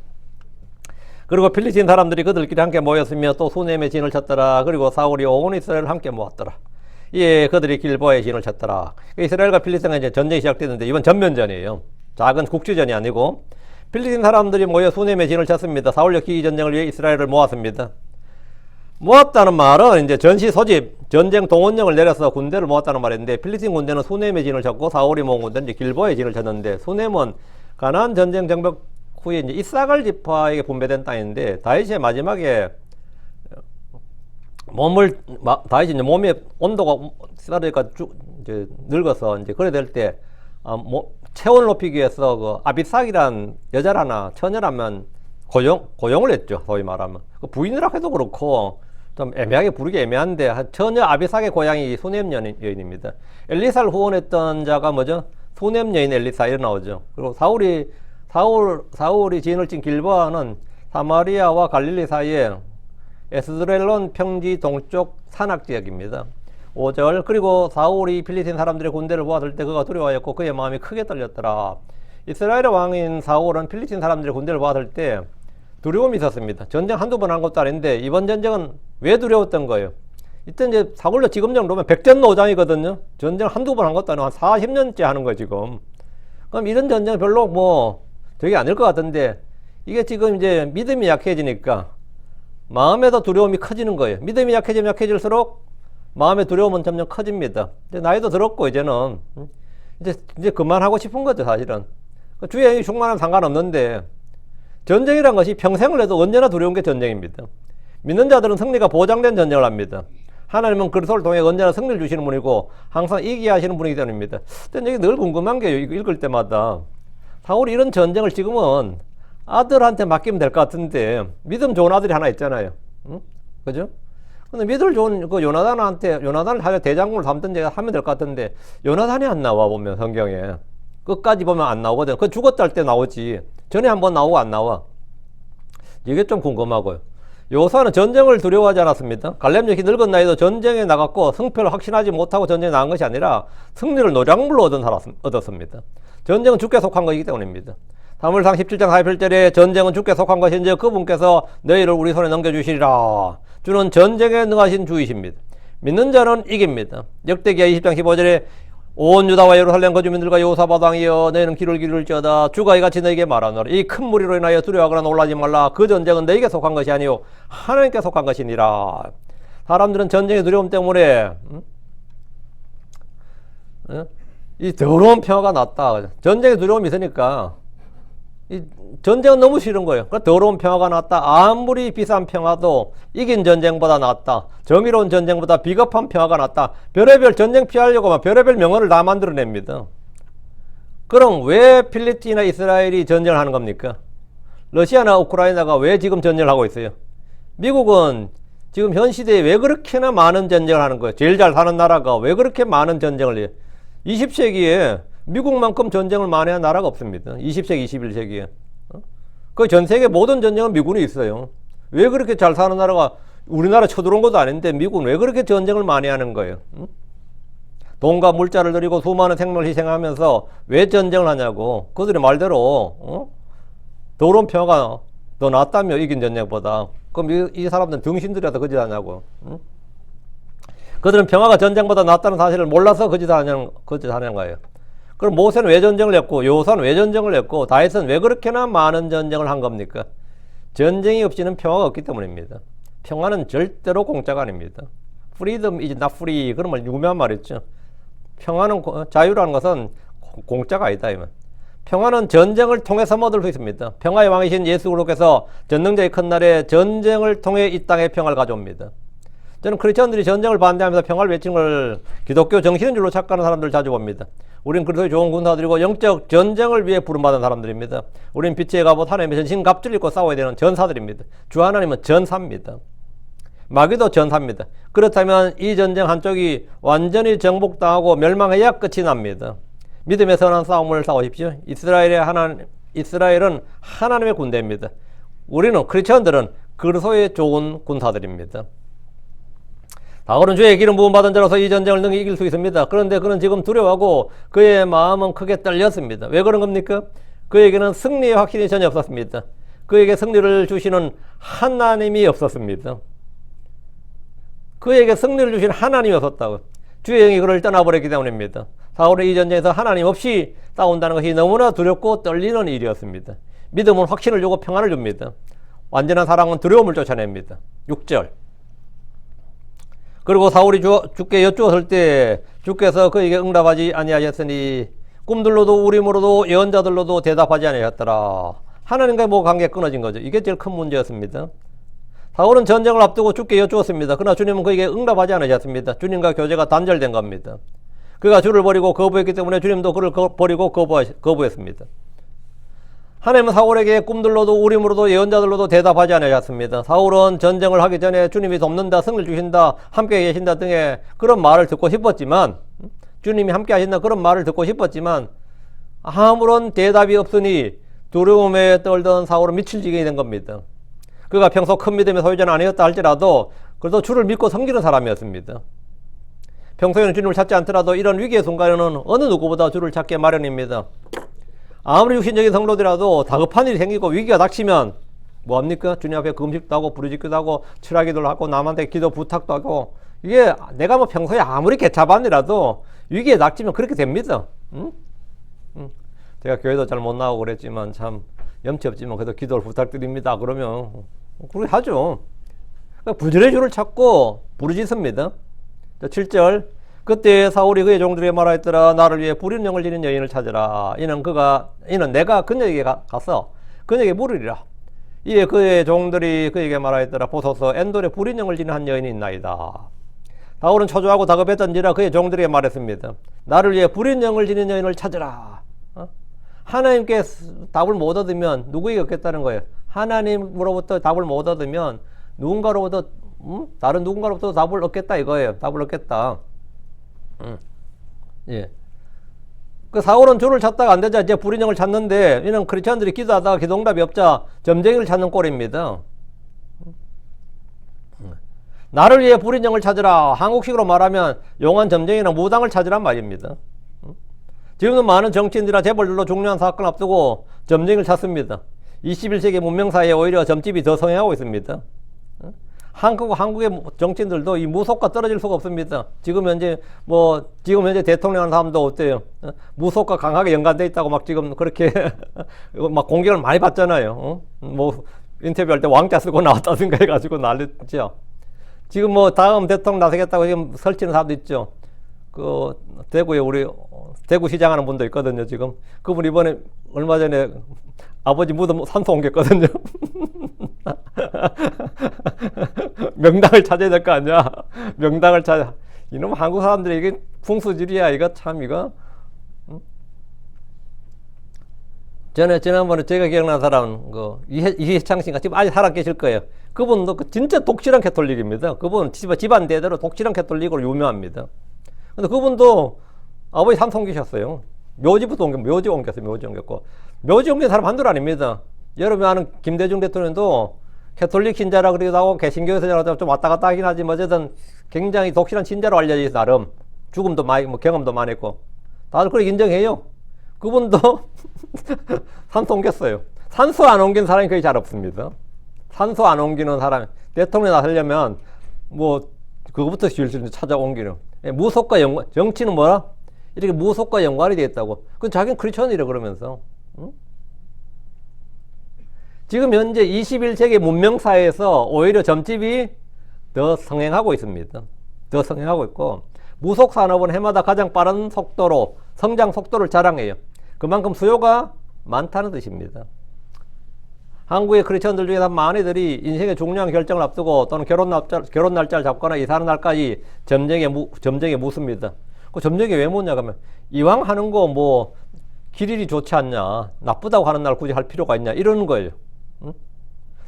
그리고 필리스틴 사람들이 그들끼리 함께 모였으며 또 수넴의 진을 쳤더라. 그리고 사울이 온 이스라엘을 함께 모았더라. 예, 그들이 길보아의 진을 쳤더라. 이스라엘과 필리스틴과 이제 전쟁이 시작되는데, 이번 전면전이에요. 작은 국지전이 아니고 필리스틴 사람들이 모여 수넴의 진을 쳤습니다. 사울 역기 이 전쟁을 위해 이스라엘을 모았습니다. 모았다는 말은 이제 전시 소집, 전쟁 동원령을 내려서 군대를 모았다는 말인데, 필리스틴 군대는 수넴의 진을 쳤고 사울이 모은 군대는 이제 길보아의 진을 쳤는데, 수넴은 가나안 전쟁 정복 후에 이제 이사갈 지파에게 분배된 땅인데, 다윗의 마지막에 다윗이 이제 몸에 온도가 쓰다르니까 이제 늙어서 이제 그래 될 때, 체온을 높이기 위해서 그 아비삭이란 여자라나 처녀라면 고용을 했죠. 소위 말하면. 그 부인이라 해도 그렇고, 좀 애매하게 부르기 애매한데, 처녀 아비삭의 고향이 수넴 여인입니다. 엘리사를 후원했던 자가 뭐죠? 수넴 여인 엘리사, 이래 나오죠. 그리고 사울이 진을 친 길보아는 사마리아와 갈릴리 사이에 에스드렐론 평지 동쪽 산악지역입니다. 5절. 그리고 사울이 필리스틴 사람들의 군대를 보았을 때 그가 두려워하였고 그의 마음이 크게 떨렸더라. 이스라엘의 왕인 사울은 필리스틴 사람들의 군대를 보았을 때 두려움이 있었습니다. 전쟁 한두 번 한 것도 아닌데 이번 전쟁은 왜 두려웠던 거예요? 이때 이제 사울로 지금정 놓으면 백전노장이거든요. 전쟁 한두 번 한 것도 아니고 한 40년째 하는 거예요, 지금. 그럼 이런 전쟁 별로 저게 아닐 것 같은데 이게 지금 이제 믿음이 약해지니까 마음에도 두려움이 커지는 거예요. 믿음이 약해지면 약해질수록 마음의 두려움은 점점 커집니다. 이제 나이도 들었고 이제는 이제 그만하고 싶은 거죠, 사실은. 주의 영이 충만하면 상관없는데 전쟁이란 것이 평생을 해도 언제나 두려운 게 전쟁입니다. 믿는 자들은 승리가 보장된 전쟁을 합니다. 하나님은 그리스도를 통해 언제나 승리를 주시는 분이고 항상 이기게 하시는 분이기 때문입니다. 근데 이게 늘 궁금한 게 읽을 때마다 사울이 이런 전쟁을 지금은 아들한테 맡기면 될 것 같은데 믿음 좋은 아들이 하나 있잖아요. 응? 그죠? 근데 믿음 좋은 그 요나단을 하여 대장군을 삼든지 하면 될 것 같은데 요나단이 안 나와 보면 성경에 끝까지 보면 안 나오거든. 그 죽었다 할 때 나오지. 전에 한번 나오고 안 나와. 이게 좀 궁금하고요. 요사는 전쟁을 두려워하지 않았습니다. 갈렙 역시 늙은 나이도 전쟁에 나갔고 승패를 확신하지 못하고 전쟁에 나간 것이 아니라 승리를 노량물로 얻었습니다. 전쟁은 주께 속한 것이기 때문입니다. 사무엘상 17장 41절에 전쟁은 주께 속한 것인지 그분께서 너희를 우리 손에 넘겨주시리라. 주는 전쟁에 능하신 주이십니다. 믿는 자는 이깁니다. 역대기야 20장 15절에 온 유다와 예루살렘 거주민들과 여호사밧 왕이여 너희는 귀를 기울일지어다. 주가 이같이 너희에게 말하노라. 이 큰 무리로 인하여 두려워하거나 놀라지 말라. 그 전쟁은 너희에게 속한 것이 아니요 하나님께 속한 것이니라. 사람들은 전쟁의 두려움 때문에 이 더러운 평화가 낫다. 전쟁의 두려움이 있으니까 이 전쟁은 너무 싫은 거예요. 그러니까 더러운 평화가 낫다. 아무리 비싼 평화도 이긴 전쟁보다 낫다. 정의로운 전쟁보다 비겁한 평화가 낫다. 별의별 전쟁 피하려고만 별의별 명언을 다 만들어냅니다. 그럼 왜 필리핀이나 이스라엘이 전쟁을 하는 겁니까? 러시아나 우크라이나가 왜 지금 전쟁을 하고 있어요? 미국은 지금 현 시대에 왜 그렇게나 많은 전쟁을 하는 거예요? 제일 잘 사는 나라가 왜 그렇게 많은 전쟁을 해요? 20세기에 미국만큼 전쟁을 많이 한 나라가 없습니다. 20세기, 21세기에. 그 전 세계 모든 전쟁은 미군이 있어요. 왜 그렇게 잘 사는 나라가 우리나라 쳐들어온 것도 아닌데 미국은 왜 그렇게 전쟁을 많이 하는 거예요? 돈과 물자를 들이고 수많은 생명을 희생하면서 왜 전쟁을 하냐고. 그들의 말대로 더러운 평화가 더 낫다며 이긴 전쟁보다. 그럼 이 사람들은 등신들이라도 거짓 하냐고. 그들은 평화가 전쟁보다 낫다는 사실을 몰라서 거짓 하는 거예요. 그럼 모세는 왜 전쟁을 했고 여호사는 왜 전쟁을 했고 다윗은 왜 그렇게나 많은 전쟁을 한 겁니까? 전쟁이 없이는 평화가 없기 때문입니다. 평화는 절대로 공짜가 아닙니다. Freedom is not free. 그런 말 유명한 말 있죠. 평화는 자유라는 것은 공짜가 아니다. 평화는 전쟁을 통해서 얻을 수 있습니다. 평화의 왕이신 예수 그리스도께서 전능자의 큰 날에 전쟁을 통해 이 땅에 평화를 가져옵니다. 저는 크리스천들이 전쟁을 반대하면서 평화를 외치는 걸 기독교 정신인 줄로 착각하는 사람들 자주 봅니다. 우린 그리스도의 좋은 군사들이고 영적 전쟁을 위해 부름받은 사람들입니다. 우린 빛의 갑옷 하나님의 전신갑주를 입고 싸워야 되는 전사들입니다. 주 하나님은 전사입니다. 마귀도 전사입니다. 그렇다면 이 전쟁 한쪽이 완전히 정복당하고 멸망해야 끝이 납니다. 믿음의 선한 싸움을 싸우십시오. 이스라엘은 하나님의 군대입니다. 우리는 크리스천들은 그리스도의 좋은 군사들입니다. 바울은 주의 기름 부음 받은 자로서 이 전쟁을 능히 이길 수 있습니다. 그런데 그는 지금 두려워하고 그의 마음은 크게 떨렸습니다. 왜 그런 겁니까? 그에게는 승리의 확신이 전혀 없었습니다. 그에게 승리를 주시는 하나님이 없었습니다. 그에게 승리를 주신 하나님이 없었다고. 주의 영이 그를 떠나버렸기 때문입니다. 사울은 이 전쟁에서 하나님 없이 싸운다는 것이 너무나 두렵고 떨리는 일이었습니다. 믿음은 확신을 주고 평안을 줍니다. 완전한 사랑은 두려움을 쫓아냅니다. 6절. 그리고 사울이 주께 여쭈었을 때 주께서 그에게 응답하지 아니하셨으니 꿈들로도 우림으로도 예언자들로도 대답하지 아니하셨더라. 하나님과의 관계가 끊어진 거죠. 이게 제일 큰 문제였습니다. 사울은 전쟁을 앞두고 주께 여쭈었습니다. 그러나 주님은 그에게 응답하지 않으셨습니다. 주님과 교제가 단절된 겁니다. 그가 주를 버리고 거부했기 때문에 주님도 그를 버리고 거부했습니다. 하나님은 사울에게 꿈들로도 우림으로도 예언자들로도 대답하지 않으셨습니다. 사울은 전쟁을 하기 전에 주님이 돕는다, 승리를 주신다, 함께 계신다 등의 그런 말을 듣고 싶었지만, 주님이 함께 하신다 그런 말을 듣고 싶었지만 아무런 대답이 없으니 두려움에 떨던 사울은 미칠 지경이 된 겁니다. 그가 평소 큰 믿음의 소유자는 아니었다 할지라도 그래도 주를 믿고 섬기는 사람이었습니다. 평소에는 주님을 찾지 않더라도 이런 위기의 순간에는 어느 누구보다 주를 찾게 마련입니다. 아무리 육신적인 성도들이라도 다급한 일이 생기고 위기가 닥치면 뭐합니까? 주님 앞에 금식도 하고 부르짖기도 하고 철학기도를 하고 남한테 기도 부탁도 하고, 이게 내가 뭐 평소에 아무리 개차반이라도 위기에 닥치면 그렇게 됩니다. 제가 교회도 잘 못 나오고 그랬지만 참 염치 없지만 그래도 기도를 부탁드립니다 그러면 그렇게 하죠. 그러니까 부지런히 주를 찾고 부르짖습니다. 7절, 그때 사울이 그의 종들에게 말하였더라. 나를 위해 불의는 영을 지닌 여인을 찾으라. 이는 내가 그녀에게 가서 그녀에게 물으리라. 이에 그의 종들이 그에게 말하였더라. 보소서 엔돌에 불의는 영을 지닌 한 여인이 있나이다. 사울은 초조하고 다급했던지라 그의 종들에게 말했습니다. 나를 위해 불의는 영을 지닌 여인을 찾으라. 하나님께 답을 못 얻으면 누구에게 얻겠다는 거예요? 하나님으로부터 답을 못 얻으면 누군가로부터 다른 누군가로부터 답을 얻겠다 이거예요. 답을 얻겠다. 예. 그 사울은 주를 찾다가 안 되자 이제 불인형을 찾는데, 이는 크리스천들이 기도하다가 기도응답이 없자 점쟁이를 찾는 꼴입니다. 나를 위해 불인형을 찾으라. 한국식으로 말하면 용한 점쟁이나 무당을 찾으란 말입니다. 지금도 많은 정치인들이나 재벌들로 중요한 사건을 앞두고 점쟁이를 찾습니다. 21세기 문명 사회에 오히려 점집이 더 성행하고 있습니다. 한국의 정치인들도 이 무속과 떨어질 수가 없습니다. 지금 현재 대통령 하는 사람도 어때요? 무속과 강하게 연관돼 있다고 막 지금 그렇게 막 공격을 많이 받잖아요. 뭐 인터뷰할 때 왕자 쓰고 나왔다든가 해가지고 난리죠. 지금 뭐 다음 대통령 나서겠다고 지금 설치는 사람도 있죠. 그 대구에 우리 대구시장 하는 분도 있거든요. 지금 그분 이번에 얼마 전에 아버지 무덤 산소 옮겼거든요. 명당을 찾아야 될 거 아니야. 명당을 찾아. 이놈 한국 사람들이 이게 풍수지리야. 이거 참 이거. 지난번에 제가 기억나는 사람 이해창 씨가 지금 아직 살아 계실 거예요. 그분도 진짜 독실한 캐톨릭입니다. 그분 집안 대대로 독실한 캐톨릭으로 유명합니다. 근데 그분도 아버지 산소 옮기셨어요. 묘지 옮겼고. 묘지 옮긴 사람 한둘 아닙니다. 여러분이 아는 김대중 대통령도 캐톨릭 신자라 그러기도 하고 개신교에서 좀 왔다 갔다 하긴 하지만 어쨌든 굉장히 독실한 신자로 알려져 있어. 나름 죽음도 많이 경험도 많이 했고 다들 그렇게 인정해요. 그분도 산소 옮겼어요. 산소 안 옮긴 사람이 거의 잘 없습니다. 산소 안 옮기는 사람, 대통령 나서려면 뭐 그거부터 실실 찾아 옮기는. 무속과 정치는 뭐라? 이렇게 무속과 연관이 되어 있다고. 그건 자기는 크리스천이래 그러면서. 응? 지금 현재 21세기 문명사회에서 오히려 점집이 더 성행하고 있습니다. 더 성행하고 있고, 무속 산업은 해마다 가장 빠른 속도로 성장 속도를 자랑해요. 그만큼 수요가 많다는 뜻입니다. 한국의 크리스천들 중에 많이들이 인생의 중요한 결정을 앞두고 또는 결혼 날짜를 잡거나 이사하는 날까지 점쟁이에 묻습니다. 그 점쟁이 왜 묻냐 그러면 이왕 하는 거 뭐 길일이 좋지 않냐, 나쁘다고 하는 날 굳이 할 필요가 있냐 이러는 거예요. 응?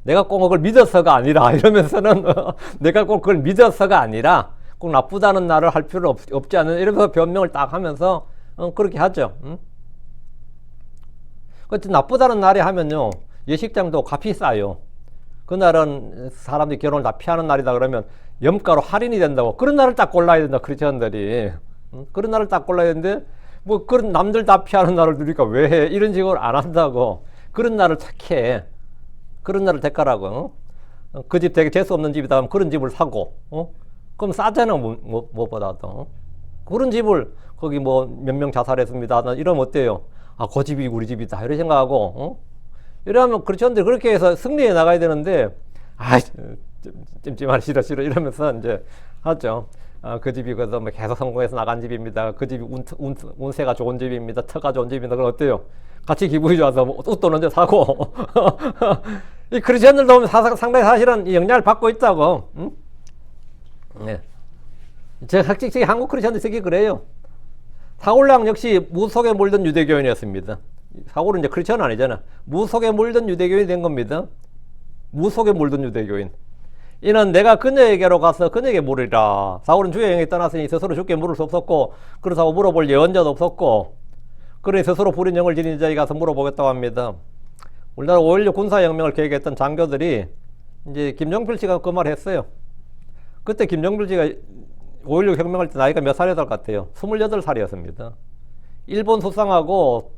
내가 꼭 그걸 믿어서가 아니라 이러면서는 내가 꼭 그걸 믿어서가 아니라 꼭 나쁘다는 날을 할 필요 없지 않은 이러면서 변명을 딱 하면서 그렇게 하죠. 응? 그때 나쁘다는 날에 하면요 예식장도 값이 싸요. 그날은 사람들이 결혼을 다 피하는 날이다 그러면 염가로 할인이 된다고. 그런 날을 딱 골라야 된다 크리스천들이. 그런 날을 딱 골라야 되는데 뭐 그런 남들 다 피하는 날을 누리니까 왜 해? 이런 식으로 안 한다고. 그런 날을 택해. 그런 날을 택하라고. 그 집 되게 재수 없는 집이다 하면 그런 집을 사고. 그럼 싸잖아 무엇보다도. 그런 집을 거기 뭐 몇 명 자살했습니다 이러면 어때요? 아, 그 집이 우리 집이다 이렇게 생각하고. 이러면 크리스천들이 그렇게 해서 승리해 나가야 되는데 찜찜하니 싫어 이러면서 이제 하죠. 그 집이 그래서 뭐 계속 성공해서 나간 집입니다. 그 집이 운세가 좋은 집입니다. 터가 좋은 집입니다. 그럼 어때요? 같이 기분이 좋아서 뭐 옷도 언제 사고. 이 크리스천들도 보면 상당히 사실은 이 영향을 받고 있다고. 응? 네. 저 솔직히 한국 크리스천들 특히 그래요. 사울왕 역시 무속에 물든 유대교인이었습니다. 사울은 이제 크리스천 아니잖아. 무속에 물든 유대교인이 된 겁니다. 무속에 물든 유대교인. 이는 내가 그녀에게로 가서 그녀에게 물으리라. 사울은 주의 영에 떠났으니 스스로 주께 물을 수 없었고 그렇다고 물어볼 예언자도 없었고 그러니 스스로 불인 영을 지닌 자에게 가서 물어보겠다고 합니다. 우리나라 5.16 군사혁명을 계획했던 장교들이 이제 김정필 씨가 그 말 했어요. 그때 김정필 씨가 5.16 혁명할 때 나이가 몇 살이었을 것 같아요? 28살이었습니다. 일본 수상하고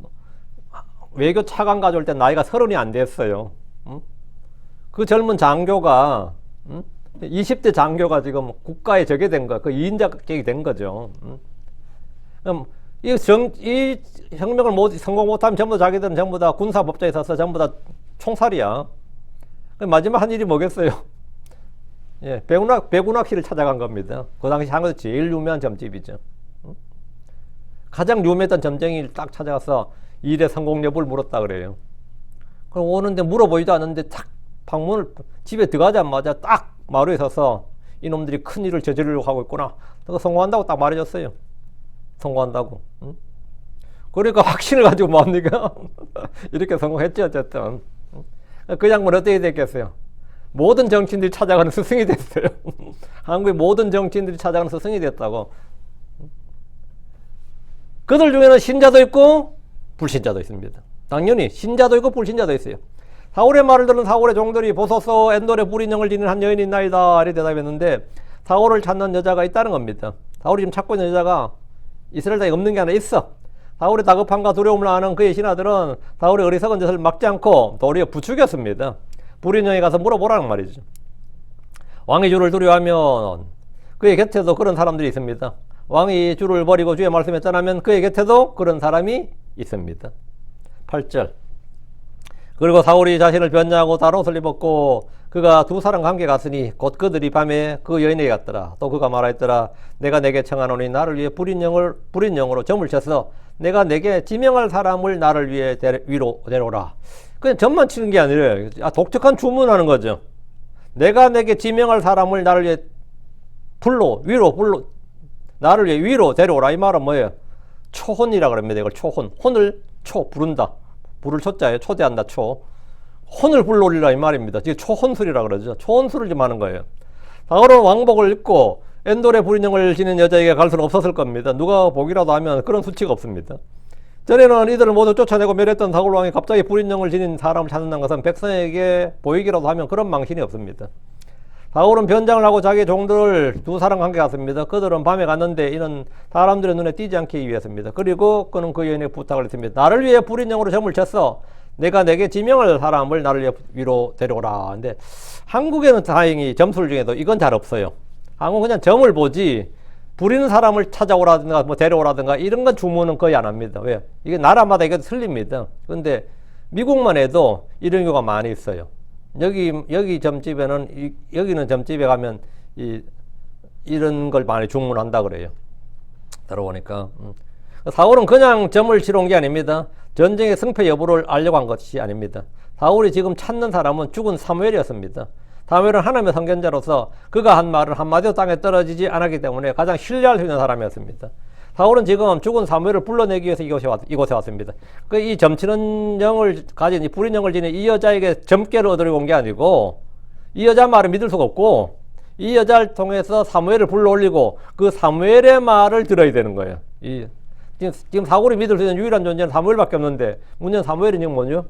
외교 차관 가져올 때 나이가 30이 안 됐어요. 그 젊은 장교가 20대 장교가 지금 국가에 저게 된 거, 그 2인자격이 된 거죠. 그럼 이 혁명을 성공 못하면 전부 자기들은 전부 다 군사법조에 있어서 전부 다 총살이야. 마지막 한 일이 뭐겠어요? 예, 배구낚 시를 찾아간 겁니다. 그 당시 한국에서 제일 유명한 점집이죠. 가장 유명했던 점쟁이를 딱 찾아가서 일의 성공 여부를 물었다 그래요. 그럼 오는데 물어보지도 않는데 딱 방문을 집에 들어가자마자 딱 마루에 서서 이놈들이 큰 일을 저지르려고 하고 있구나. 성공한다고 딱 말해줬어요. 성공한다고. 그러니까 확신을 가지고 뭡니까? 이렇게 성공했죠, 어쨌든. 그 양반 어떻게 됐겠어요? 모든 정치인들이 찾아가는 스승이 됐어요. 한국의 모든 정치인들이 찾아가는 스승이 됐다고. 그들 중에는 신자도 있고 불신자도 있습니다. 당연히 신자도 있고 불신자도 있어요. 사울의 말을 들은 사울의 종들이 보소서 엔돌에 불인 영을 지닌 한 여인이 있나이다 이렇게 대답했는데 사울을 찾는 여자가 있다는 겁니다. 사울이 지금 찾고 있는 여자가 이스라엘 땅에 없는 게 하나 있어. 사울의 다급함과 두려움을 아는 그의 신하들은 사울의 어리석은 짓을 막지 않고 도리어 부추겼습니다. 불인 영에 가서 물어보라는 말이죠. 왕이 주를 두려워하면 그의 곁에도 그런 사람들이 있습니다. 왕이 주를 버리고 주의 말씀에 떠나면 그의 곁에도 그런 사람이 있습니다. 8절. 그리고 사울이 자신을 변장하고 다롯을 입었고 그가 두 사람 함께 갔으니 곧 그들이 밤에 그 여인에게 갔더라. 또 그가 말하였더라. 내가 내게 청하노니 나를 위해 불인 영으로 점을 쳐서 내가 내게 지명할 사람을 나를 위해 위로 데려오라. 그냥 점만 치는 게 아니라 독특한 주문하는 거죠. 내가 내게 지명할 사람을 나를 위해 위로 나를 위해 위로 데려오라. 이 말은 뭐예요? 초혼이라 그럽니다. 이걸 초혼. 혼을 부른다. 불을 초자예요. 초대한다. 혼을 불러올리라 이 말입니다. 지금 초혼술이라 그러죠. 초혼술을 좀 하는 거예요. 사울은 왕복을 입고 엔돌의 불인 영을 지닌 여자에게 갈 수는 없었을 겁니다. 누가 보기라도 하면 그런 수치가 없습니다. 전에는 이들을 모두 쫓아내고 멸했던 사울 왕이 갑자기 불인 영을 지닌 사람을 찾는다는 것은 백성에게 보이기라도 하면 그런 망신이 없습니다. 사울은 변장을 하고 자기 종들을 두 사람과 함께 갔습니다. 그들은 밤에 갔는데 이는 사람들의 눈에 띄지 않기 위해서입니다. 그리고 그는 그 여인에게 부탁을 했습니다. 나를 위해 불인 영으로 점을 쳤어. 내가 내게 지명할 사람을 나를 위해 위로 데려오라. 근데 한국에는 다행히 점술 중에도 이건 잘 없어요. 한국은 그냥 점을 보지 부리는 사람을 찾아오라든가 뭐 데려오라든가 이런 건 주문은 거의 안 합니다. 왜요? 이게 나라마다 이게 틀립니다. 근데 미국만 해도 이런 경우가 많이 있어요. 여기 점집에는 여기는 점집에 가면 이런 걸 많이 주문한다 그래요. 들어보니까 사울은 그냥 점을 치러 온 게 아닙니다. 전쟁의 승패 여부를 알려고 한 것이 아닙니다. 사울이 지금 찾는 사람은 죽은 사무엘이었습니다. 사무엘은 하나님의 선견자로서 그가 한 말은 한마디도 땅에 떨어지지 않았기 때문에 가장 신뢰할 수 있는 사람이었습니다. 사울은 지금 죽은 사무엘을 불러내기 위해서 이곳에 왔습니다. 이 점치는 영을 가진 이 불인 영을 지닌 이 여자에게 점괘를 얻으려고 온 게 아니고 이 여자 말을 믿을 수가 없고 이 여자를 통해서 사무엘을 불러올리고 그 사무엘의 말을 들어야 되는 거예요. 지금 사울이 믿을 수 있는 유일한 존재는 사무엘밖에 없는데 문제는 사무엘이 지금 뭐죠?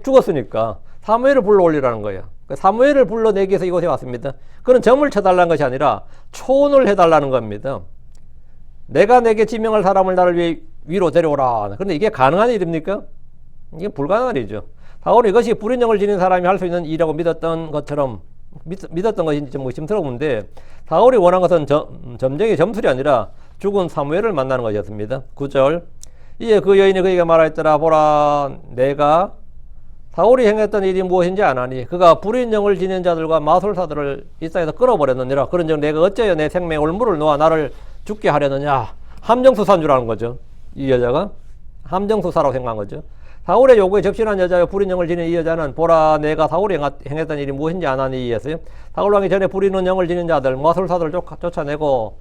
죽었으니까 사무엘을 불러올리라는 거예요. 사무엘을 불러내기 위해서 이곳에 왔습니다. 그는 점을 쳐달라는 것이 아니라 초혼을 해달라는 겁니다. 내가 내게 지명할 사람을 나를 위해 위로 데려오라. 그런데 이게 가능한 일입니까? 이게 불가능한 일이죠. 사울은 이것이 불인 영을 지닌 사람이 할 수 있는 일이라고 믿었던 것처럼 믿었던 것인지 좀 의심스러운데 사울이 원한 것은 점쟁이 점술이 아니라 죽은 사무엘을 만나는 것이었습니다. 9절. 이에 그 여인이 그에게 말하였더라. 보라, 내가 사울이 행했던 일이 무엇인지 아나니 그가 불인 영을 지닌 자들과 마술사들을 이 땅에서 끌어버렸느니라. 그런즉 내가 어찌하여 내 생명에 올무를 놓아 나를 죽게 하려느냐. 함정수사인 줄 아는 거죠. 이 여자가 함정수사라고 생각한 거죠. 사울의 요구에 접신한 여자여 불인 영을 지닌 이 여자는 보라, 내가 사울이 행했던 일이 무엇인지 아나니 했어요. 사울 왕이 전에 불인 영을 지닌 자들 마술사들을 쫓아내고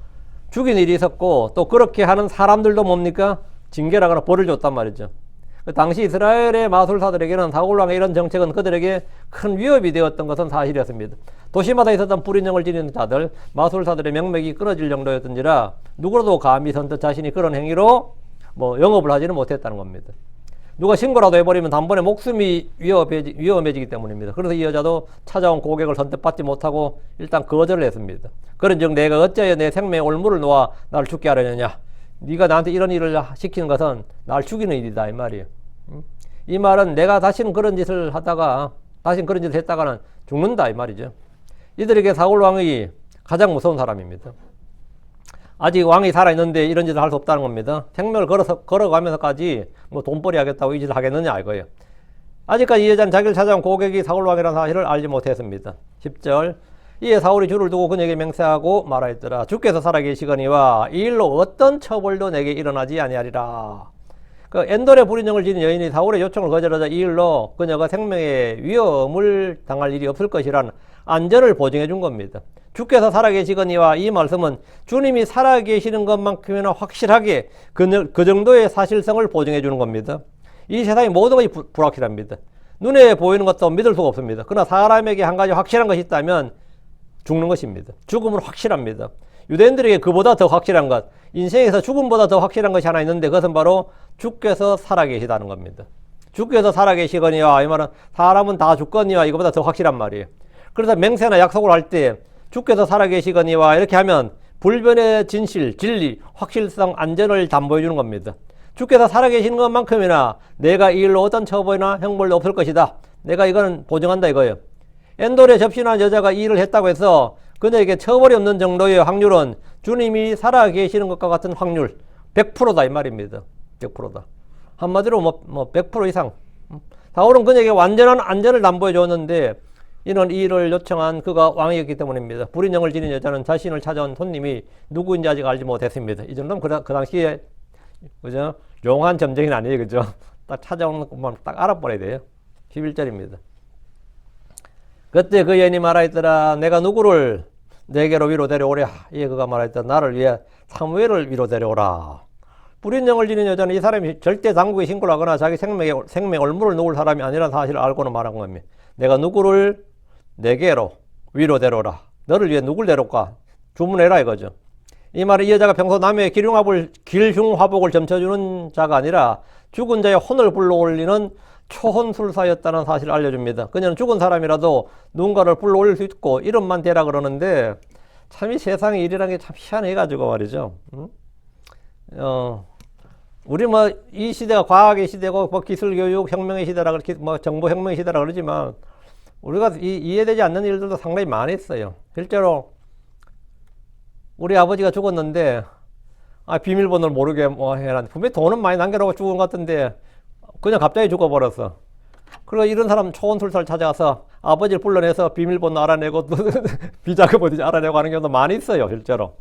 죽인 일이 있었고 또 그렇게 하는 사람들도 뭡니까? 징계라거나 벌을 줬단 말이죠. 당시 이스라엘의 마술사들에게는 사울왕의 이런 정책은 그들에게 큰 위협이 되었던 것은 사실이었습니다. 도시마다 있었던 불인형을 지니는 자들, 마술사들의 명맥이 끊어질 정도였던지라 누구라도 감히 선뜻 자신이 그런 행위로 영업을 하지는 못했다는 겁니다. 누가 신고라도 해버리면 단번에 목숨이 위험해지기 때문입니다. 그래서 이 여자도 찾아온 고객을 선뜻 받지 못하고 일단 거절을 했습니다. 그런즉 내가 어찌하여 내 생명의 올무를 놓아 나를 죽게 하려느냐. 네가 나한테 이런 일을 시키는 것은 나를 죽이는 일이다 이 말이에요. 이 말은 내가 다시는 그런 짓을 했다가는 죽는다 이 말이죠. 이들에게 사울 왕이 가장 무서운 사람입니다. 아직 왕이 살아있는데 이런 짓을 할 수 없다는 겁니다. 생명을 걸어가면서까지 돈벌이 하겠다고 이 짓을 하겠느냐 이거예요. 아직까지 이 여자는 자기를 찾아온 고객이 사울 왕이라는 사실을 알지 못했습니다. 10절 이에 사울이 주를 두고 그에게 맹세하고 말하였더라. 주께서 살아계시거니와 이 일로 어떤 처벌도 내게 일어나지 아니하리라. 그 엔돌의 불인형을 지닌 여인이 사울의 요청을 거절하자 이 일로 그녀가 생명의 위험을 당할 일이 없을 것이라는 안전을 보증해 준 겁니다. 주께서 살아계시거니와 이 말씀은 주님이 살아계시는 것만큼이나 확실하게 그 정도의 사실성을 보증해 주는 겁니다. 이 세상의 모든 것이 불확실합니다. 눈에 보이는 것도 믿을 수가 없습니다. 그러나 사람에게 한 가지 확실한 것이 있다면 죽는 것입니다. 죽음은 확실합니다. 유대인들에게 그보다 더 확실한 것, 인생에서 죽음보다 더 확실한 것이 하나 있는데 그것은 바로 주께서 살아계시다는 겁니다. 주께서 살아계시거니와 이 말은 사람은 다 죽거니와 이거보다 더 확실한 말이에요. 그래서 맹세나 약속을 할 때 주께서 살아계시거니와 이렇게 하면 불변의 진실, 진리, 확실성, 안전을 담보해 주는 겁니다. 주께서 살아계시는 것만큼이나 내가 이 일로 어떤 처벌이나 형벌도 없을 것이다. 내가 이거는 보증한다 이거예요. 엔돌에 접신한 여자가 이 일을 했다고 해서 그녀에게 처벌이 없는 정도의 확률은 주님이 살아계시는 것과 같은 확률 100%다 이 말입니다. 100%다. 한마디로 100% 이상. 사울은 그녀에게 완전한 안전을 담보해 줬는데 이는 이 일을 요청한 그가 왕이었기 때문입니다. 불인형을 지닌 여자는 자신을 찾아온 손님이 누구인지 아직 알지 못했습니다. 이 정도면 그 당시에 그죠? 용한 점쟁이는 아니에요. 그죠? 딱 찾아오는 것만 딱 알아버려야 돼요. 11절입니다. 그때 그 여인이 말하였더라. 내가 누구를 내게로 위로 데려오랴. 이에 그가 말하였더라. 나를 위해 사무엘을 위로 데려오라. 불인형을 지닌 여자는 이 사람이 절대 당국에 신고를 하거나 자기 생명의 올무를 놓을 사람이 아니라는 사실을 알고는 말한 겁니다. 내가 누구를 내게로 위로 데려오라. 너를 위해 누굴 데려올까? 주문해라 이거죠. 이 말은 이 여자가 평소 남의 길흉화복을 점쳐주는 자가 아니라 죽은 자의 혼을 불러올리는 초혼술사였다는 사실을 알려줍니다. 그녀는 죽은 사람이라도 누군가를 불러올릴 수 있고 이름만 대라 그러는데 참 이 세상의 일이라는 게 참 희한해가지고 말이죠. 우리 이 시대가 과학의 시대고 기술교육 혁명의 시대라 그렇게 정보혁명의 시대라 그러지만 우리가 이해되지 않는 일들도 상당히 많이 있어요. 실제로 우리 아버지가 죽었는데 비밀번호를 모르게 해놨는데 분명히 돈은 많이 남겨놓고 죽은 것 같은데 그냥 갑자기 죽어버렸어. 그리고 이런 사람 초혼술사를 찾아가서 아버지를 불러내서 비밀번호 알아내고 비자금 어디지 알아내고 하는 경우도 많이 있어요. 실제로.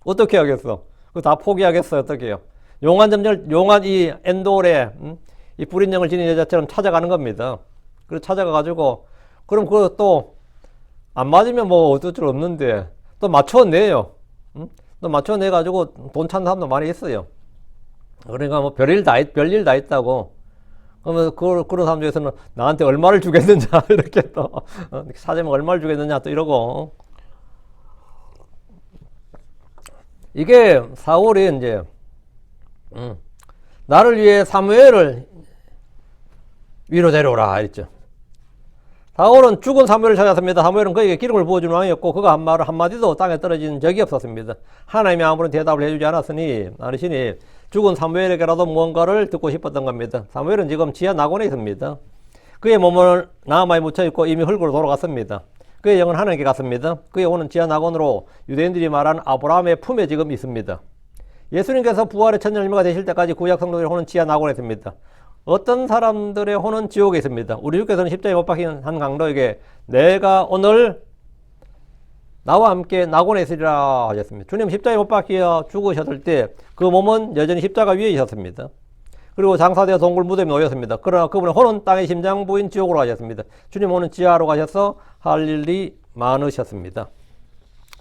어떻게 하겠어? 그거 다 포기하겠어요. 어떻게 해요? 용한 이 엔돌에 이 불인형을 지닌 여자처럼 찾아가는 겁니다. 그래서 찾아가가지고 그럼 그거 또 안 맞으면 어쩔 줄 없는데 또 맞춰내요. 또 맞춰내가지고 돈 찬 사람도 많이 있어요. 그러니까 별일 다 있다고. 그러면 그런 사람 중에서는 나한테 얼마를 주겠느냐 이렇게 또 사자면 얼마를 주겠느냐 또 이러고. 이게 사울이 이제 나를 위해 사무엘을 위로 데려오라 했죠. 사울은 죽은 사무엘을 찾았습니다. 사무엘은 그에게 기름을 부어준 왕이었고 그가 한 말 한마디도 땅에 떨어진 적이 없었습니다. 하나님이 아무런 대답을 해주지 않았으니 어르신이 죽은 사무엘에게라도 무언가를 듣고 싶었던 겁니다. 사무엘은 지금 지하 낙원에 있습니다. 그의 몸은 나무에 묻혀있고 이미 흙으로 돌아갔습니다. 그의 영은 하늘에게 갔습니다. 그의 영은 지하 낙원으로 유대인들이 말하는 아브라함의 품에 지금 있습니다. 예수님께서 부활의 첫 열매가 되실 때까지 구약 성도들의 혼은 지하 낙원에 있습니다. 어떤 사람들의 혼은 지옥에 있습니다. 우리 주께서는 십자가에 못 박힌 한 강도에게 내가 오늘 나와 함께 낙원에 있으리라 하셨습니다. 주님 십자가에 못 박혀 죽으셨을 때 그 몸은 여전히 십자가 위에 있었습니다. 그리고 장사되어 동굴 무덤에 놓였습니다. 그러나 그분의 혼은 땅의 심장부인 지옥으로 가셨습니다. 주님 혼은 지하로 가셔서 할 일이 많으셨습니다.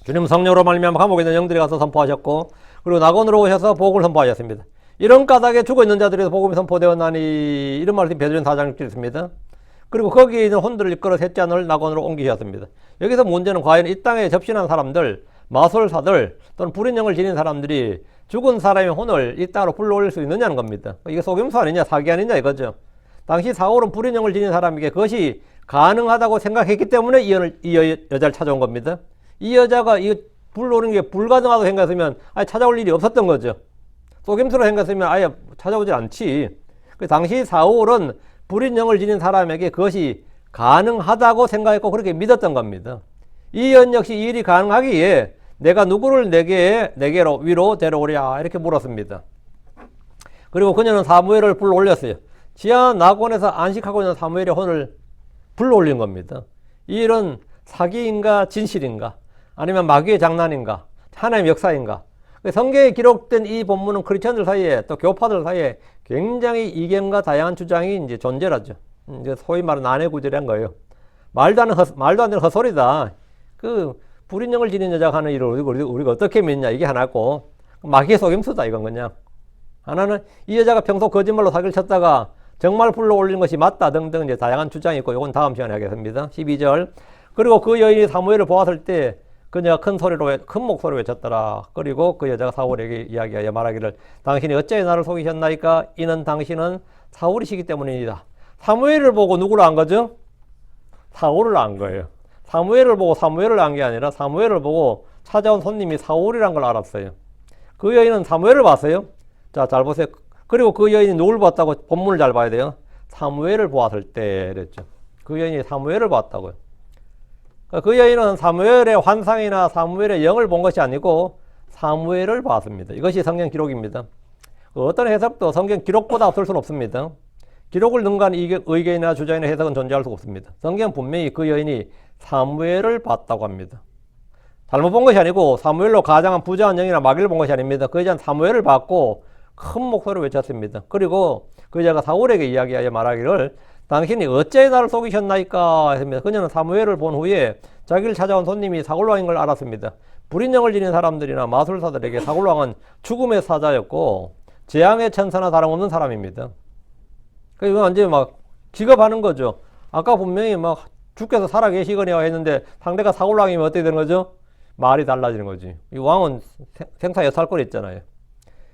주님 성령으로 말미암아 감옥에 있는 영들이 가서 선포하셨고, 그리고 낙원으로 오셔서 복을 선포하셨습니다. 이런 까닭에 죽어있는 자들에서 복음이 선포되었나니, 이런 말씀이 베드로전 4장 6절에 있습니다. 그리고 거기에 있는 혼들을 이끌어 셋째 안을 낙원으로 옮기셨습니다. 여기서 문제는 과연 이 땅에 접신한 사람들, 마술사들 또는 불인 영을 지닌 사람들이 죽은 사람의 혼을 이 땅으로 불러올릴 수 있느냐는 겁니다. 이게 속임수 아니냐, 사기 아니냐 이거죠. 당시 사울은 불인 영을 지닌 사람에게 그것이 가능하다고 생각했기 때문에 이 여자를 찾아온 겁니다. 이 여자가 이 불러오는 게 불가능하다고 생각했으면 아예 찾아올 일이 없었던 거죠. 속임수로 생각했으면 아예 찾아오지 않지. 당시 사울은 불인 영을 지닌 사람에게 그것이 가능하다고 생각했고 그렇게 믿었던 겁니다. 이 연 역시 이 일이 가능하기에 내가 누구를 내게로 위로 데려오랴 이렇게 물었습니다. 그리고 그녀는 사무엘을 불러올렸어요. 지하 낙원에서 안식하고 있는 사무엘의 혼을 불러올린 겁니다. 이 일은 사기인가 진실인가 아니면 마귀의 장난인가 하나님의 역사인가. 성경에 기록된 이 본문은 크리스천들 사이에 또 교파들 사이에 굉장히 이견과 다양한 주장이 이제 존재하죠. 이제 소위 말하는 난해 구절이란 거예요. 말도 안 되는 헛소리다. 그 불인 영을 지닌 여자가 하는 일을 우리가 어떻게 믿냐 이게 하나고, 마귀의 속임수다 이건 그냥. 하나는 이 여자가 평소 거짓말로 사기를 쳤다가 정말 불러올린 것이 맞다 등등 이제 다양한 주장이 있고, 이건 다음 시간에 하겠습니다. 12절. 그리고 그 여인이 사무엘을 보았을 때 그녀가 큰 목소리로 외쳤더라. 그리고 그 여자가 사울에게 이야기하여 말하기를 당신이 어찌 나를 속이셨나이까? 이는 당신은 사울이시기 때문입니다. 사무엘을 보고 누구를 안 거죠? 사울을 안 거예요. 사무엘을 보고 사무엘을 안 게 아니라 사무엘을 보고 찾아온 손님이 사울이란 걸 알았어요. 그 여인은 사무엘을 봤어요. 자, 잘 보세요. 그리고 그 여인이 누굴 봤다고? 본문을 잘 봐야 돼요. 사무엘을 보았을 때 그랬죠. 그 여인이 사무엘을 봤다고요. 그 여인은 사무엘의 환상이나 사무엘의 영을 본 것이 아니고 사무엘을 봤습니다. 이것이 성경 기록입니다. 어떤 해석도 성경 기록보다 앞설 수는 없습니다. 기록을 능가한 의견이나 주장이나 해석은 존재할 수 없습니다. 성경은 분명히 그 여인이 사무엘을 봤다고 합니다. 잘못 본 것이 아니고 사무엘로 가장한 부자한 영이나 마귀를 본 것이 아닙니다. 그 여자는 사무엘을 봤고 큰 목소리로 외쳤습니다. 그리고 그 여자가 사울에게 이야기하여 말하기를 당신이 어째 나를 속이셨나이까 했습니다. 그녀는 사무엘을 본 후에 자기를 찾아온 손님이 사울왕인 걸 알았습니다. 불인 영을 지닌 사람들이나 마술사들에게 사울왕은 죽음의 사자였고 재앙의 천사나 다름없는 사람입니다. 이건 완전히 막 기겁하는 거죠. 아까 분명히 막 주께서 살아계시거니와 했는데 상대가 사울왕이면 어떻게 되는 거죠? 말이 달라지는 거지. 이 왕은 생사 여살권이 있잖아요.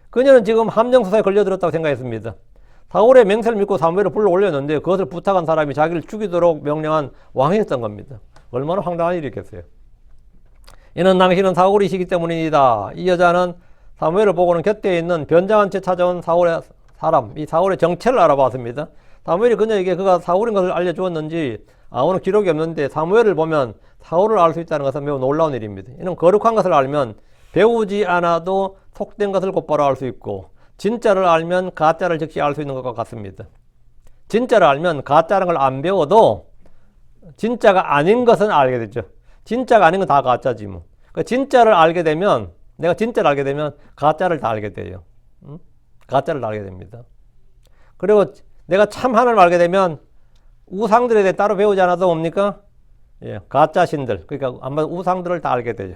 그녀는 지금 함정수사에 걸려들었다고 생각했습니다. 사울의 맹세를 믿고 사무엘을 불러올렸는데 그것을 부탁한 사람이 자기를 죽이도록 명령한 왕이었던 겁니다. 얼마나 황당한 일이겠어요. 이는 당신은 사울이시기 때문입니다. 이 여자는 사무엘을 보고는 곁에 있는 변장한 채 찾아온 사울의 사람, 이 사울의 정체를 알아봤습니다. 사무엘이 그녀에게 그가 사울인 것을 알려주었는지 아무런 기록이 없는데 사무엘을 보면 사울을 알 수 있다는 것은 매우 놀라운 일입니다. 이는 거룩한 것을 알면 배우지 않아도 속된 것을 곧바로 알 수 있고 진짜를 알면 가짜를 즉시 알 수 있는 것과 같습니다. 진짜를 알면 가짜라는 걸 안 배워도 진짜가 아닌 것은 알게 되죠. 진짜가 아닌 건 다 가짜지 뭐. 그러니까 진짜를 알게 되면, 내가 진짜를 알게 되면 가짜를 다 알게 돼요. 가짜를 다 알게 됩니다. 그리고 내가 참 하나님을 알게 되면 우상들에 대해 따로 배우지 않아도 뭡니까? 예, 가짜 신들. 그러니까 아마 우상들을 다 알게 되죠.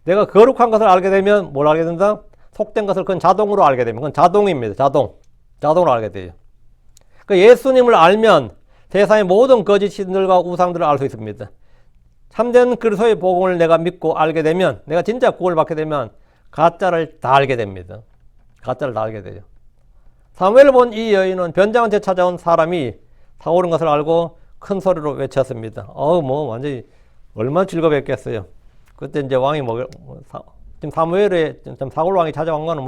내가 거룩한 것을 알게 되면 뭘 알게 된다? 속된 것을 그건 자동으로 알게 되면 그건 자동입니다. 자동으로 알게 돼요. 그러니까 예수님을 알면 세상의 모든 거짓 신들과 우상들을 알 수 있습니다. 참된 그리스도의 복음을 내가 믿고 알게 되면, 내가 진짜 구원을 받게 되면 가짜를 다 알게 됩니다. 가짜를 다 알게 돼요. 사무엘을 본 이 여인은 변장한 채 찾아온 사람이 사울인 것을 알고 큰 소리로 외쳤습니다. 완전히 얼마나 즐거웠겠어요. 그때 이제 왕이 지금 지금 사울 왕이 찾아온 거는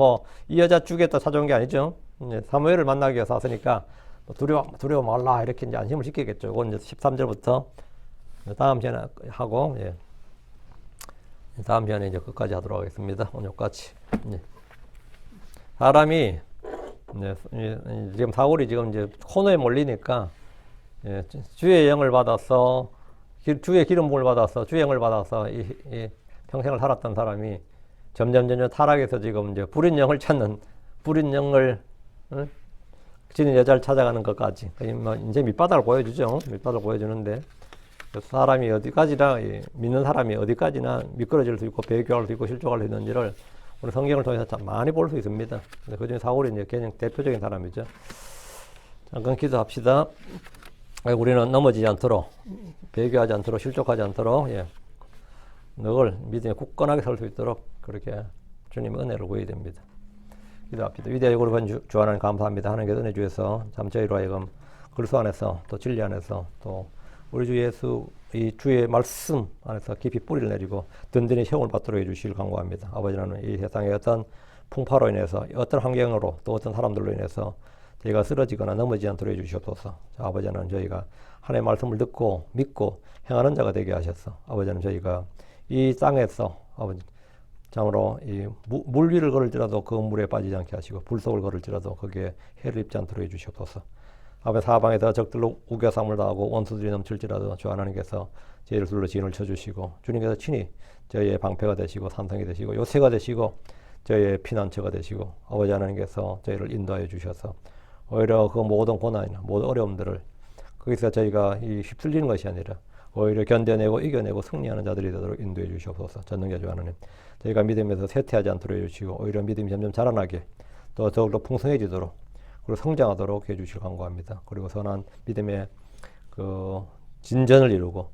이 여자 죽였다 찾아온 게 아니죠. 이제 사무엘을 만나기 위해서 왔으니까 두려워 말라 이렇게 이제 안심을 시키겠죠. 그건 이제 13절부터 다음 시간에 하고, 예. 다음 시간에 이제 끝까지 하도록 하겠습니다. 오늘까지. 예. 사람이 지금 사울이 지금 이제 코너에 몰리니까, 예, 주의 영을 받아서 주의 기름 부음을 받아서 주의 영을 받아서 이 평생을 살았던 사람이 점점 타락해서 지금 이제 불인 영을 찾는, 불인 영을 지닌 여자를 찾아가는 것까지. 이제 밑바닥을 보여주죠. 밑바닥을 보여주는데 사람이 어디까지나 믿는 사람이 어디까지나 미끄러질 수 있고 배교할 수 있고 실족할 수 있는지를 우리 성경을 통해서 참 많이 볼 수 있습니다. 그중에 사울이 이제 그냥 대표적인 사람이죠. 잠깐 기도합시다. 우리는 넘어지지 않도록 배교하지 않도록 실족하지 않도록 늘 믿음에 굳건하게 설 수 있도록 그렇게 주님의 은혜를 구해야 됩니다. 기도합시다. 위대하고 거룩한 주 하나님 감사합니다. 하나님께서 은혜 주셔서 참 저희로 하여금 그리스도 안에서 또 진리 안에서 또 우리 주 예수 이 주의 말씀 안에서 깊이 뿌리를 내리고 든든히 세움을 받도록 해주시길 간구합니다. 아버지 나는 이 세상의 어떤 풍파로 인해서 어떤 환경으로 또 어떤 사람들로 인해서 저희가 쓰러지거나 넘어지지 않도록 해주시옵소서. 아버지 하나님 저희가 하나님의 말씀을 듣고 믿고 행하는 자가 되게 하셔서 아버지 하나님 저희가 이 땅에서 아버지 참으로 이 물 위를 걸을지라도 그 물에 빠지지 않게 하시고 불 속을 걸을지라도 거기에 해를 입지 않도록 해주시옵소서. 아버지 사방에서 적들로 우겨삼을 당하고 원수들이 넘칠지라도 주 하나님께서 저희를 둘러 진을 쳐주시고 주님께서 친히 저희의 방패가 되시고 산성이 되시고 요새가 되시고 저희의 피난처가 되시고 아버지 하나님께서 저희를 인도하여 주셔서 오히려 그 모든 고난이나 모든 어려움들을 거기서 저희가 휩쓸리는 것이 아니라 오히려 견뎌내고 이겨내고 승리하는 자들이 되도록 인도해 주시옵소서. 전능자 주 하나님 저희가 믿음에서 쇠퇴하지 않도록 해주시고 오히려 믿음이 점점 자라나게 또 더욱더 풍성해지도록 그리고 성장하도록 해주시길 간구합니다. 그리고 선한 믿음의 그 진전을 이루고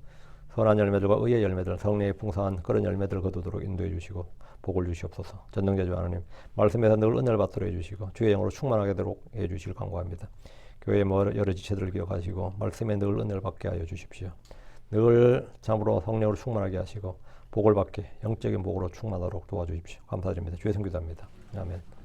선한 열매들과 의의 열매들 성령의 풍성한 그런 열매들을 거두도록 인도해 주시고 복을 주시옵소서. 전능자 주 하나님 말씀에서 늘 은혜를 받도록 해주시고 주의 영으로 충만하게 되도록 해주시길 간구합니다. 교회의 여러 지체들을 기억하시고 말씀에 늘 은혜를 받게 하여 주십시오. 늘 참으로 성령으로 충만하게 하시고 복을 받게 영적인 복으로 충만하도록 도와주십시오. 감사드립니다. 주의 성기도합니다. 아멘.